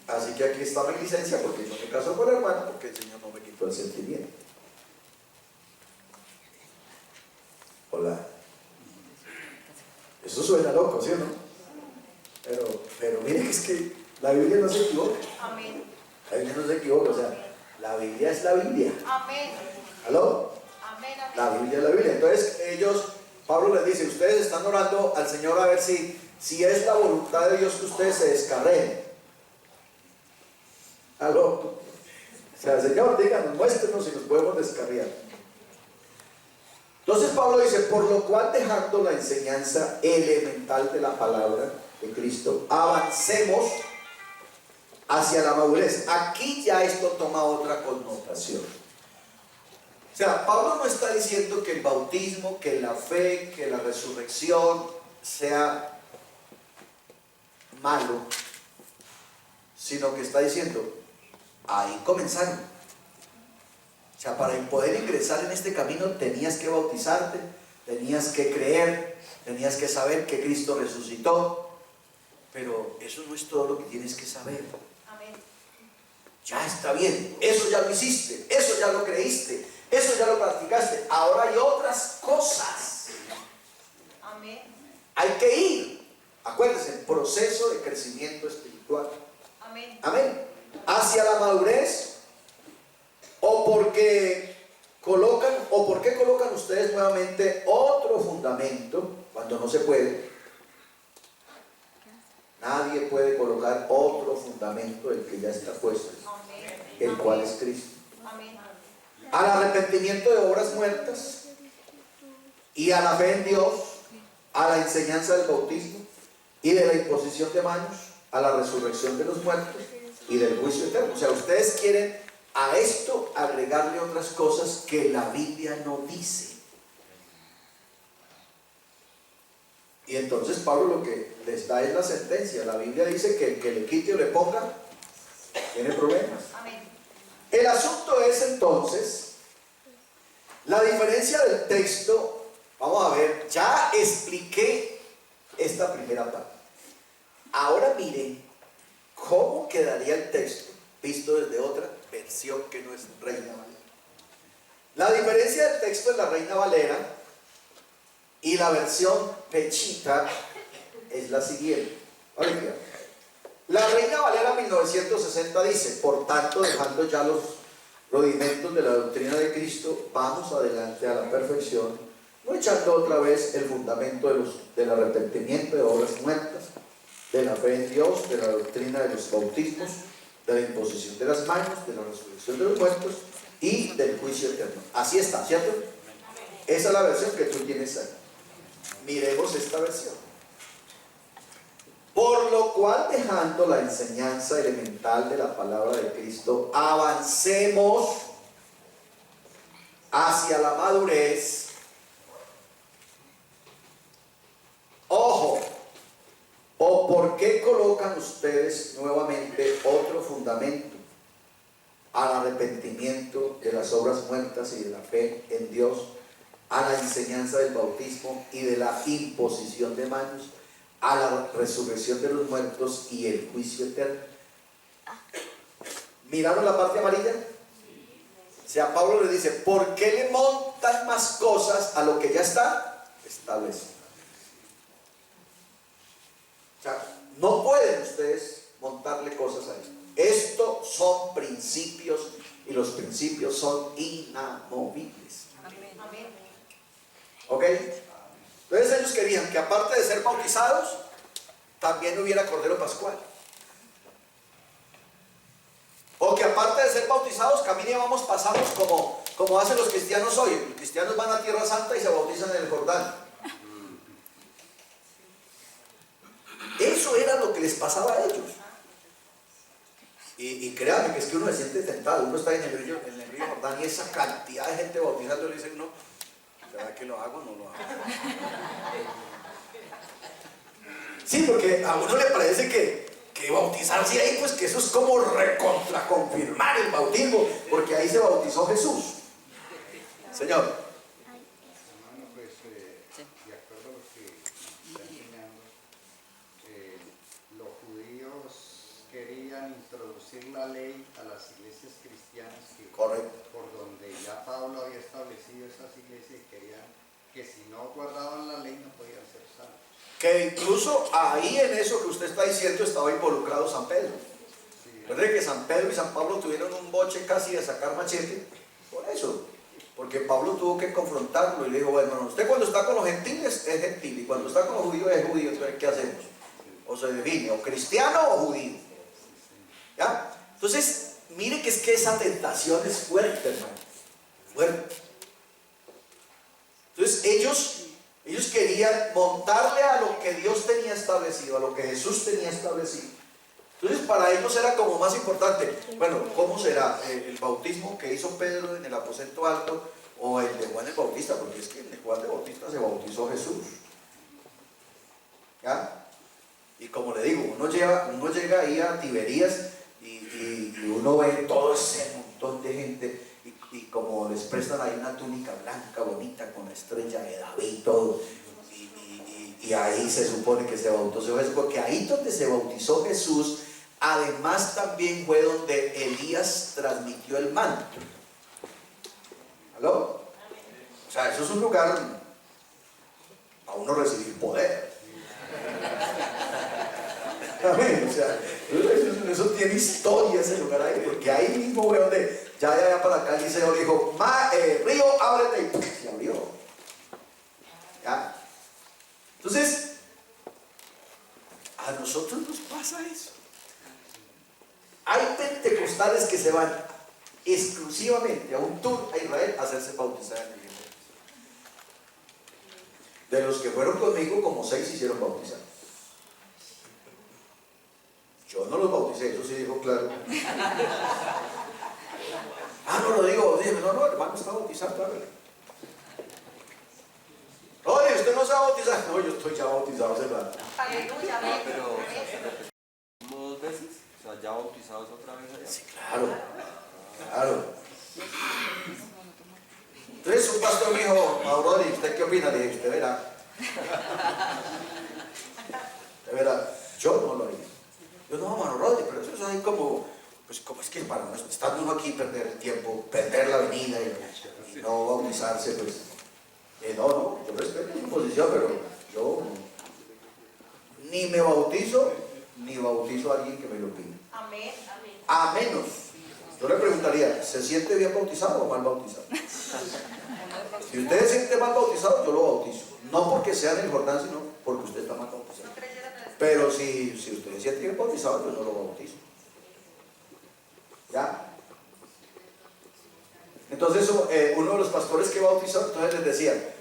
Así que aquí está mi licencia, porque yo me caso con la hermana porque el Señor no me quitó el sentimiento. Hola. Eso suena loco, ¿sí o no? Pero miren que es que la Biblia no se equivoca. Amén. La Biblia no se equivoca, o sea, la Biblia es la Biblia. Amén. ¿Aló? Amén. Amén. La Biblia es la Biblia. Entonces Pablo les dice, ustedes están orando al Señor a ver si es la voluntad de Dios que ustedes se descarreen. ¿Aló? O sea, Señor, díganos, muéstrenos si nos podemos descarriar. Entonces Pablo dice, por lo cual dejando la enseñanza elemental de la palabra de Cristo, avancemos hacia la madurez. Aquí ya esto toma otra connotación. O sea, Pablo no está diciendo que el bautismo, que la fe, que la resurrección sea malo, sino que está diciendo, ahí comenzaron. O sea, para poder ingresar en este camino tenías que bautizarte, tenías que creer, tenías que saber que Cristo resucitó, pero eso no es todo lo que tienes que saber. Amén. Ya está bien, eso ya lo hiciste, eso ya lo creíste, eso ya lo practicaste. Ahora hay otras cosas. Amén. Hay que ir, acuérdense, proceso de crecimiento espiritual. Amén. Amén. Hacia la madurez. ¿O por qué colocan ustedes nuevamente otro fundamento cuando no se puede? Nadie puede colocar otro fundamento. fundamento del que ya está puesto, el cual es Cristo. Al arrepentimiento de obras muertas y a la fe en Dios, a la enseñanza del bautismo y de la imposición de manos, a la resurrección de los muertos y del juicio eterno. O sea, ustedes quieren a esto agregarle otras cosas que la Biblia no dice. Y entonces Pablo lo que les da es la sentencia. La Biblia dice que el que le quite o le ponga tiene problemas. El asunto es entonces la diferencia del texto. Vamos a ver, ya expliqué esta primera parte. Ahora miren cómo quedaría el texto visto desde otra versión que no es Reina Valera. La diferencia del texto en la Reina Valera y la versión Pechita es la siguiente. Oiga, la Reina Valera 1960 dice: por tanto, dejando ya los rudimentos de la doctrina de Cristo, vamos adelante a la perfección, no echando otra vez el fundamento del arrepentimiento de obras muertas, de la fe en Dios, de la doctrina de los bautismos, de la imposición de las manos, de la resurrección de los muertos y del juicio eterno. Así está, ¿cierto? Esa es la versión que tú tienes ahí. Miremos esta versión. Por lo cual, dejando la enseñanza elemental de la palabra de Cristo, avancemos hacia la madurez. Ojo, ¿o por qué colocan ustedes nuevamente otro fundamento al arrepentimiento de las obras muertas y de la fe en Dios, a la enseñanza del bautismo y de la imposición de manos, a la resurrección de los muertos y el juicio eterno? ¿Miraron la parte amarilla? O sea, Pablo le dice: ¿por qué le montan más cosas a lo que ya está establecido? O sea, no pueden ustedes montarle cosas a esto. Estos son principios y los principios son inamovibles. ¿Ok? Entonces ellos querían que, aparte de ser bautizados, también hubiera Cordero Pascual. O que aparte de ser bautizados, caminábamos, pasamos como hacen los cristianos hoy. Los cristianos van a Tierra Santa y se bautizan en el Jordán. Eso era lo que les pasaba a ellos. Y créanme que es que uno se siente tentado. Uno está en el río Jordán y esa cantidad de gente bautizando le dicen: no, ¿será que lo hago o no lo hago? Sí, porque a uno le parece que bautizarse ahí, pues que eso es como recontraconfirmar el bautismo, porque ahí se bautizó Jesús. Señor. Hermano, pues de acuerdo a lo que está enseñando, los judíos querían introducir la ley a las iglesias cristianas por donde ya Pablo había establecido esas iglesias, y querían que si no guardaban la ley no podían ser salvos. Que incluso ahí en eso que usted está diciendo estaba involucrado San Pedro. Recuerde que San Pedro y San Pablo tuvieron un boche casi de sacar machete por eso, porque Pablo tuvo que confrontarlo y le dijo: bueno, usted cuando está con los gentiles es gentil y cuando está con los judíos es judío. Entonces, ¿qué hacemos? O se define o cristiano o judío. ¿Ya? Entonces, mire que es que esa tentación es fuerte, hermano, fuerte. Entonces ellos querían montarle a lo que Dios tenía establecido, a lo que Jesús tenía establecido. Entonces para ellos era como más importante, bueno, ¿cómo será el bautismo que hizo Pedro en el aposento alto o el de Juan el Bautista? Porque es que en el Juan el Bautista se bautizó Jesús. ¿Ya? Y como le digo, uno llega ahí a Tiberías y uno ve todo ese montón de gente. Y como les prestan ahí una túnica blanca bonita con la estrella de David y todo, y ahí se supone que se bautizó Jesús, porque ahí donde se bautizó Jesús, además también fue donde Elías transmitió el manto. ¿Aló? O sea, eso es un lugar a uno recibir poder. Amén. O sea, eso tiene historia ese lugar ahí, porque ahí mismo fue donde ya para acá Eliseo dijo: río, ábrete, y se abrió. ¿Ya? Entonces, a nosotros nos pasa eso. Hay pentecostales que se van exclusivamente a un tour a Israel a hacerse bautizar en el Río. De los que fueron conmigo, como 6 se hicieron bautizar. Yo no los bauticé, eso sí dijo claro. No lo digo, dime, no, hermano está bautizado, hágale. Oye, usted no se va a bautizar. No, yo estoy ya bautizado hace rato. Aleluya, amén. Pero ¿como 2 veces? O sea, ¿ya bautizados otra vez allá? Sí, claro. Entonces un pastor me dijo, Mauro, ¿y usted qué opina? Le dije, usted verá, yo no lo haría. Yo no, Mauro Rodri, pero eso es ahí como, pues como es que para no estar uno aquí perder el tiempo, perder la venida y no bautizarse, pues, no, yo respeto su posición, pero yo ni me bautizo, ni bautizo a alguien que me lo pida. Amén. A menos, yo le preguntaría, ¿se siente bien bautizado o mal bautizado? Si usted se siente mal bautizado, yo lo bautizo. No porque sea en el Jordán, sino porque usted está mal bautizado. Pero si usted se siente bien bautizado, yo no lo bautizo. ¿Ya? Entonces uno de los pastores que bautizó, entonces les decía,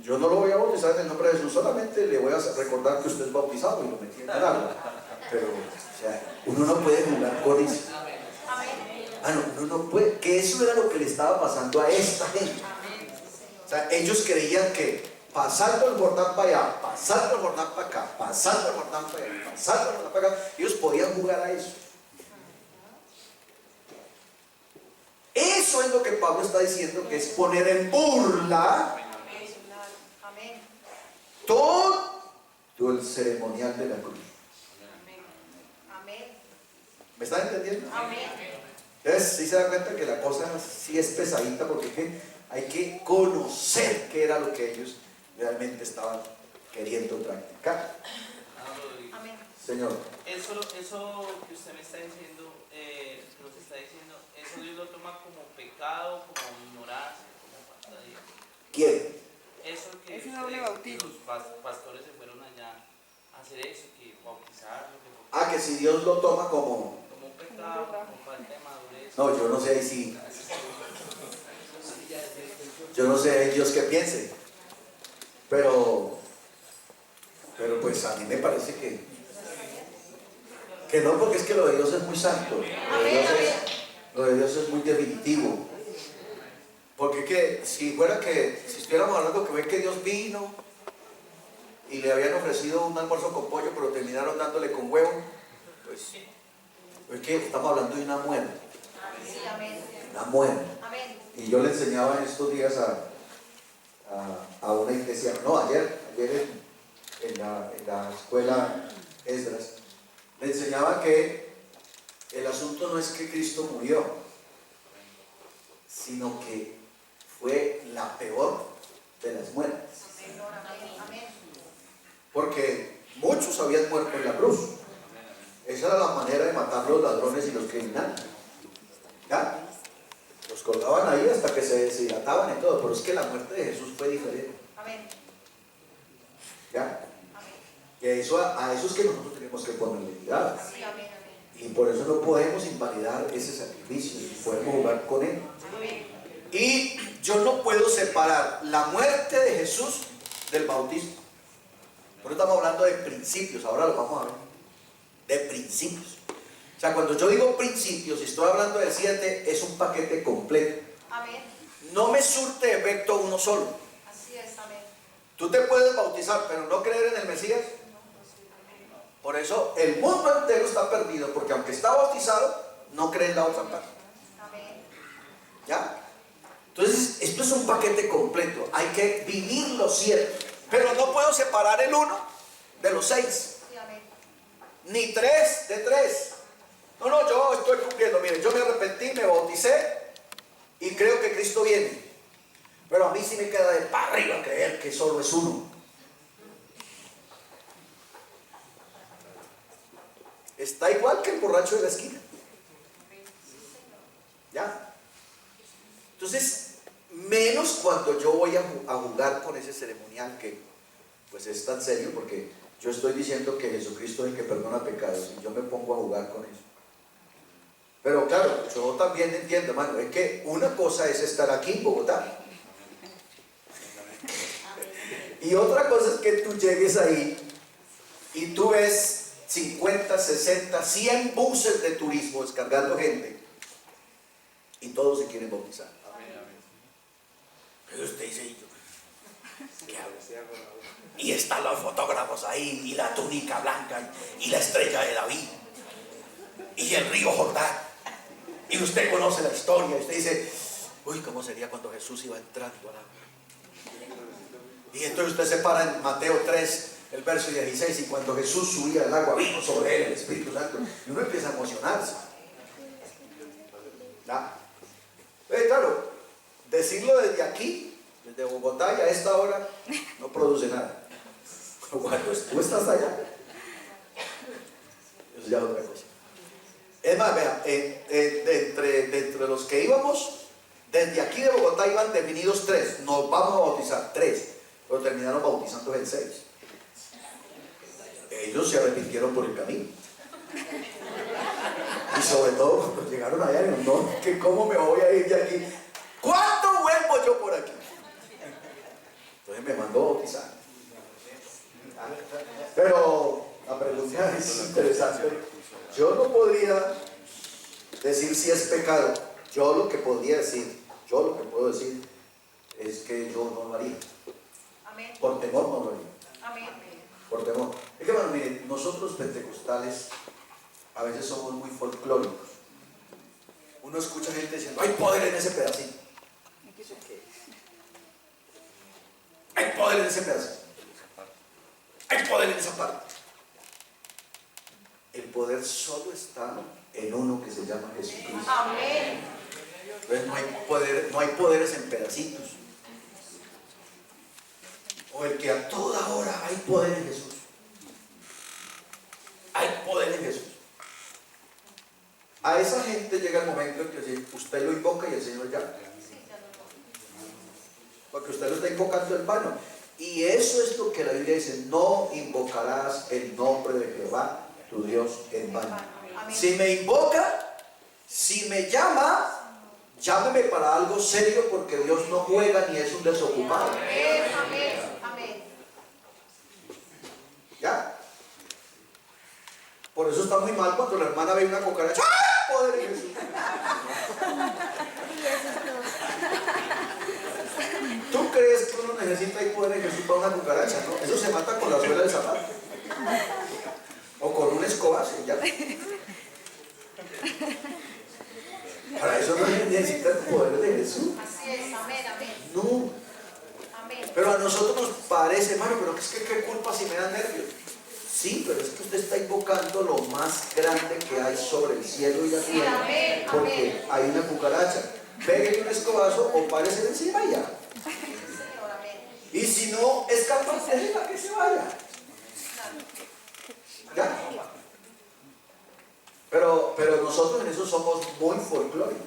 yo no lo voy a bautizar en el nombre de Jesús, solamente le voy a recordar que usted es bautizado y lo metí en el agua. Pero, o sea, uno no puede jugar con eso. No, uno no puede, que eso era lo que le estaba pasando a esta gente. O sea, ellos creían que pasando el Jordán para allá, pasando el Jordán para acá, pasando el Jordán para allá, pasando el Jordán para acá, ellos podían jugar a eso. Eso es lo que Pablo está diciendo, que es poner en burla todo el ceremonial de la cruz. ¿Me están entendiendo? Entonces, sí se da cuenta que la cosa sí es pesadita, porque hay que conocer qué era lo que ellos realmente estaban queriendo practicar. Señor. Eso que usted me está diciendo, nos está diciendo, eso Dios lo toma como pecado, como ignorancia, como falta de Dios. ¿Quién? Eso que Ese doble bautismo. los pastores se fueron allá a hacer eso, que bautizarlo, que Que si Dios lo toma como un pecado, como falta de madurez. No, yo no sé ahí si. Yo no sé Dios qué piense. Pero pues a mí me parece que no, porque es que lo de Dios es muy santo. Lo de Dios es muy definitivo. Porque si estuviéramos hablando que ve que Dios vino y le habían ofrecido un almuerzo con pollo, pero terminaron dándole con huevo, pues es que estamos hablando de una muerte. Una muerte. Y yo le enseñaba en estos días a una iglesia, ayer en la escuela Esdras, le enseñaba que el asunto no es que Cristo murió, sino que fue la peor de las muertes. Porque muchos habían muerto en la cruz. Esa era la manera de matar a los ladrones y los criminales. ¿Ya? Los colgaban ahí hasta que se deshilataban y todo, pero es que la muerte de Jesús fue diferente. ¿Ya? Y a eso es que nosotros tenemos que ponerle cuidado. Y por eso no podemos invalidar ese sacrificio, podemos jugar con él. Y yo no puedo separar la muerte de Jesús del bautismo. Por eso estamos hablando de principios, ahora lo vamos a ver. De principios. O sea, cuando yo digo principios, y estoy hablando del 7, es un paquete completo. No me surte efecto uno solo. Tú te puedes bautizar, pero no creer en el Mesías. Por eso el mundo entero está perdido, porque aunque está bautizado, no cree en la otra parte. ¿Ya? Entonces, esto es un paquete completo. Hay que vivir los 7. Pero no puedo separar el 1 de los 6. Ni 3 de 3. No, yo estoy cumpliendo. Miren, yo me arrepentí, me bauticé y creo que Cristo viene. Pero a mí sí me queda de para arriba creer que solo es 1. Está igual que el borracho de la esquina. ¿Ya? Entonces, menos cuando yo voy a jugar con ese ceremonial que pues es tan serio, porque yo estoy diciendo que Jesucristo es el que perdona pecados y yo me pongo a jugar con eso. Pero claro, yo también entiendo, hermano, es que una cosa es estar aquí en Bogotá. Y otra cosa es que tú llegues ahí y tú ves 50, 60, 100 buses de turismo descargando gente y todos se quieren bautizar. Pero usted dice, ¿qué hago? Y están los fotógrafos ahí, y la túnica blanca, y la estrella de David, y el río Jordán. Y usted conoce la historia, y usted dice, uy, ¿cómo sería cuando Jesús iba entrando al agua? Y entonces usted se para en Mateo 3, el verso 16, y cuando Jesús subía al agua, vino sobre él el Espíritu Santo, y uno empieza a emocionarse. ¿Ya? Claro, decirlo desde aquí, desde Bogotá, y a esta hora, no produce nada. Cuando tú estás allá, eso ya es otra cosa. Es más, vea, de entre los que íbamos, desde aquí de Bogotá iban definidos 3, nos vamos a bautizar 3, pero terminaron bautizando en 6. Ellos se arrepintieron por el camino. Y sobre todo cuando llegaron allá, dijeron, no, que cómo me voy a ir de aquí. ¿Cuánto vuelvo yo por aquí? Entonces me mandó a bautizar. Pero la pregunta es interesante. Yo no podría decir si es pecado. Yo lo que puedo decir es que yo no lo haría. Amén. Por temor no lo haría. Amén. Por temor. Es que, bueno, miren, nosotros pentecostales a veces somos muy folclóricos. Uno escucha gente diciendo, hay poder en ese pedacito. Hay poder en ese pedacito. Hay poder en esa parte. El poder solo está en uno que se llama Jesucristo. Amén. Entonces no hay poderes en pedacitos. O el que a toda hora hay poder en Jesús. Hay poder en Jesús. A esa gente llega el momento en que usted lo invoca y el Señor llama. Porque usted lo está invocando en vano. Y eso es lo que la Biblia dice, no invocarás el nombre de Jehová, tu Dios, en vano. Si me invoca, si me llama, llámeme para algo serio, porque Dios no juega ni es un desocupado. Amén. Amén. Amén. ¿Ya? Por eso está muy mal cuando la hermana ve una cucaracha. ¡Ah! ¡Poder en Jesús! ¿Tú crees que uno necesita el poder en Jesús para una cucaracha? ¿No? Eso se mata con la suela del zapato. O con un escobazo, ya. Para eso no necesita el poder de Jesús. Así es. Amén. Amén. No. Amén. Pero a nosotros nos parece, hermano, pero es que qué culpa si me dan nervios. Sí, pero es que usted está invocando lo más grande que hay sobre el cielo y la tierra. Amén, Porque hay una cucaracha. Pégale un escobazo o párese encima y ya. Señor, amén. Y si no es capaz, déjela que se vaya. ¿Ya? Pero nosotros en eso somos muy folclóricos.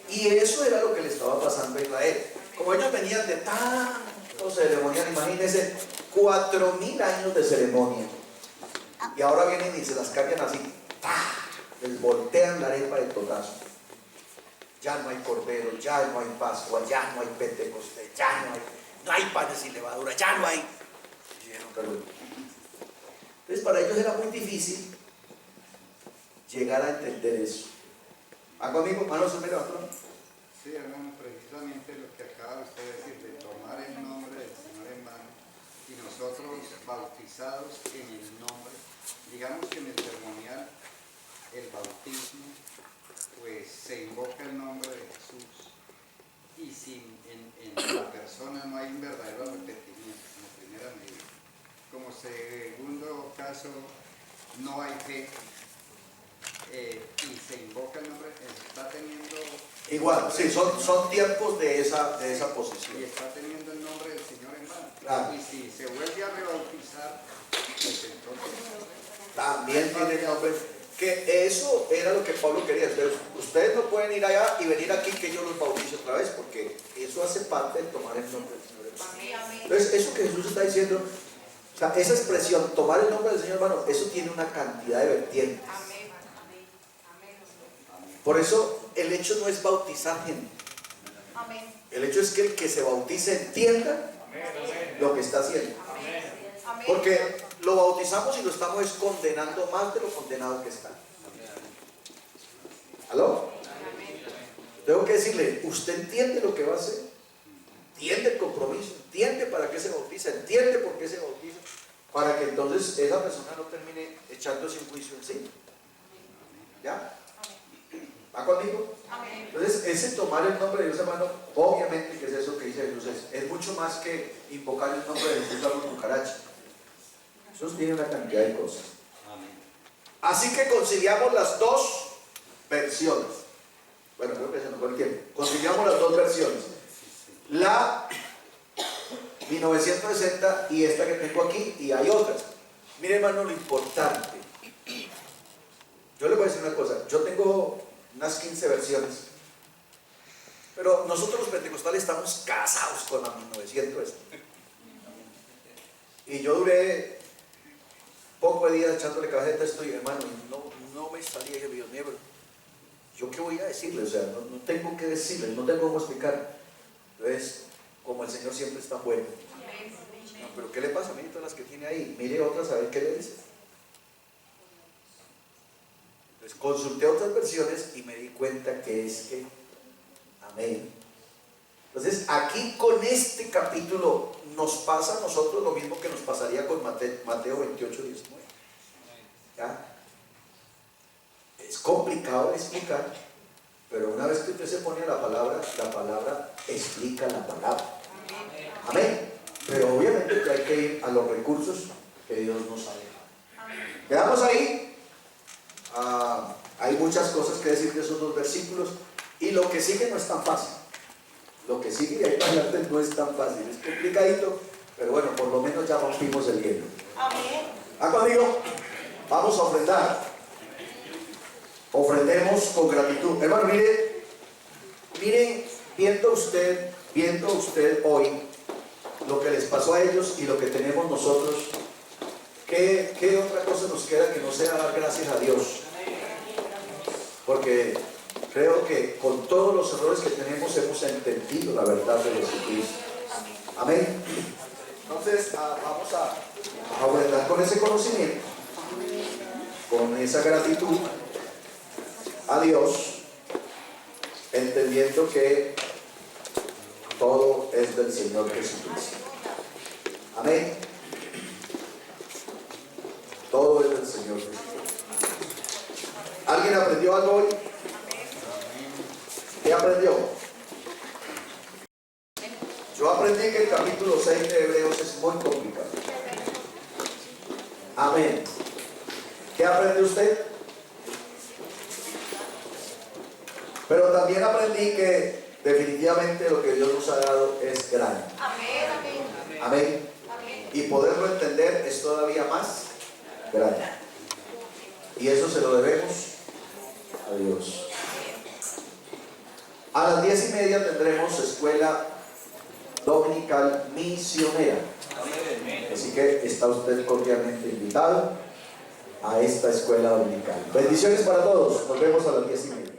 Y eso era lo que le estaba pasando a Israel. Como ellos venían de tanto ceremonial, imagínense, 4000 años de ceremonia. Y ahora vienen y se las cambian así. ¡Pah! Les voltean la arepa de totazo. Ya no hay cordero, ya no hay Pascua, ya no hay Pentecostés, ya no hay panes sin levadura, ya no hay. Entonces para ellos era muy difícil llegar a entender eso. ¿Hago amigo? ¿Manos en medio? Sí, hermano, precisamente lo que acaba usted de decir, de tomar el nombre del Señor en mano y nosotros bautizados en el nombre, digamos que en el ceremonial, el bautismo, pues se invoca el nombre de Jesús y si en la persona no hay un verdadero arrepentimiento como primera medida. Como segundo caso, no hay fe y se invoca el nombre, está teniendo... Igual, sí, son tiempos de esa posición. Y está teniendo el nombre del Señor en mano. Claro. Y si se vuelve a rebautizar, pues entonces... También tiene el nombre. Que eso era lo que Pablo quería. Entonces, ustedes no pueden ir allá y venir aquí que yo los bautice otra vez, porque eso hace parte de tomar el nombre del Señor en mano. Amén. Amén. Entonces, eso que Jesús está diciendo, o sea, esa expresión, tomar el nombre del Señor, hermano, eso tiene una cantidad de vertientes. Amén. Amén. Por eso el hecho no es bautizar gente. Amén. El hecho es que el que se bautice entienda lo que está haciendo. Amén. Porque lo bautizamos y lo estamos condenando más de lo condenado que está. ¿Aló? Tengo que decirle, ¿usted entiende lo que va a hacer? ¿Entiende el compromiso? ¿Entiende para qué se bautiza? ¿Entiende por qué se bautiza? Para que entonces esa persona no termine echándose un juicio encima. ¿Ya? ¿Va conmigo? Amén. Entonces, ese tomar el nombre de Dios, hermano, obviamente que es eso que dice Jesús, es mucho más que invocar el nombre de Jesús a una cucaracha. Jesús tiene una cantidad de cosas. Así que conciliamos las dos versiones. Bueno, creo que se nos fue el tiempo. Conciliamos las dos versiones. La 1960 y esta que tengo aquí, y hay otras. Mire, hermano, lo importante. Yo le voy a decir una cosa. Yo tengo unas 15 versiones. Pero nosotros los pentecostales estamos casados con la 1900. Y yo duré poco de días echándole cabeza a esto y, hermano, no me salía el Dios mío, pero ¿yo qué voy a decirle? O sea, no tengo que decirle, no tengo cómo explicar. Entonces, como el Señor siempre está bueno. No, pero ¿qué le pasa? Mire todas las que tiene ahí. Mire otras a ver qué le dice. Entonces, consulté otras versiones y me di cuenta que es que, amén. Entonces, aquí con este capítulo nos pasa a nosotros lo mismo que nos pasaría con Mateo 28, 19. ¿Ya? Es complicado de explicar, pero una vez que usted se pone a la palabra explica la palabra. Amén. Pero obviamente que hay que ir a los recursos que Dios nos ha dejado. Quedamos ahí. Hay muchas cosas que decir de esos dos versículos y lo que sigue no es tan fácil. Lo que sigue de ahí para adelante no es tan fácil, es complicadito, pero bueno, por lo menos ya rompimos el hielo. Amén. Conmigo, vamos a ofrendar. Ofrendemos con gratitud. Hermano, mire, viendo usted hoy lo que les pasó a ellos y lo que tenemos nosotros, ¿qué otra cosa nos queda que no sea dar gracias a Dios? Porque creo que con todos los errores que tenemos hemos entendido la verdad de Jesucristo. Amén. Entonces vamos a ofrendar con ese conocimiento, con esa gratitud a Dios, entendiendo que todo es del Señor Jesucristo. Amén. Todo es del Señor Jesucristo. ¿Alguien aprendió algo hoy? ¿Qué aprendió? Yo aprendí que el capítulo 6 de Hebreos es muy complicado. Amén. ¿Qué aprendió usted? Pero también aprendí que definitivamente lo que Dios nos ha dado es grande. Amén. Amén. Y poderlo entender es todavía más grande. Y eso se lo debemos a Dios. A las 10:30 tendremos escuela dominical misionera. Así que está usted cordialmente invitado a esta escuela dominical. Bendiciones para todos. Nos vemos a las 10:30.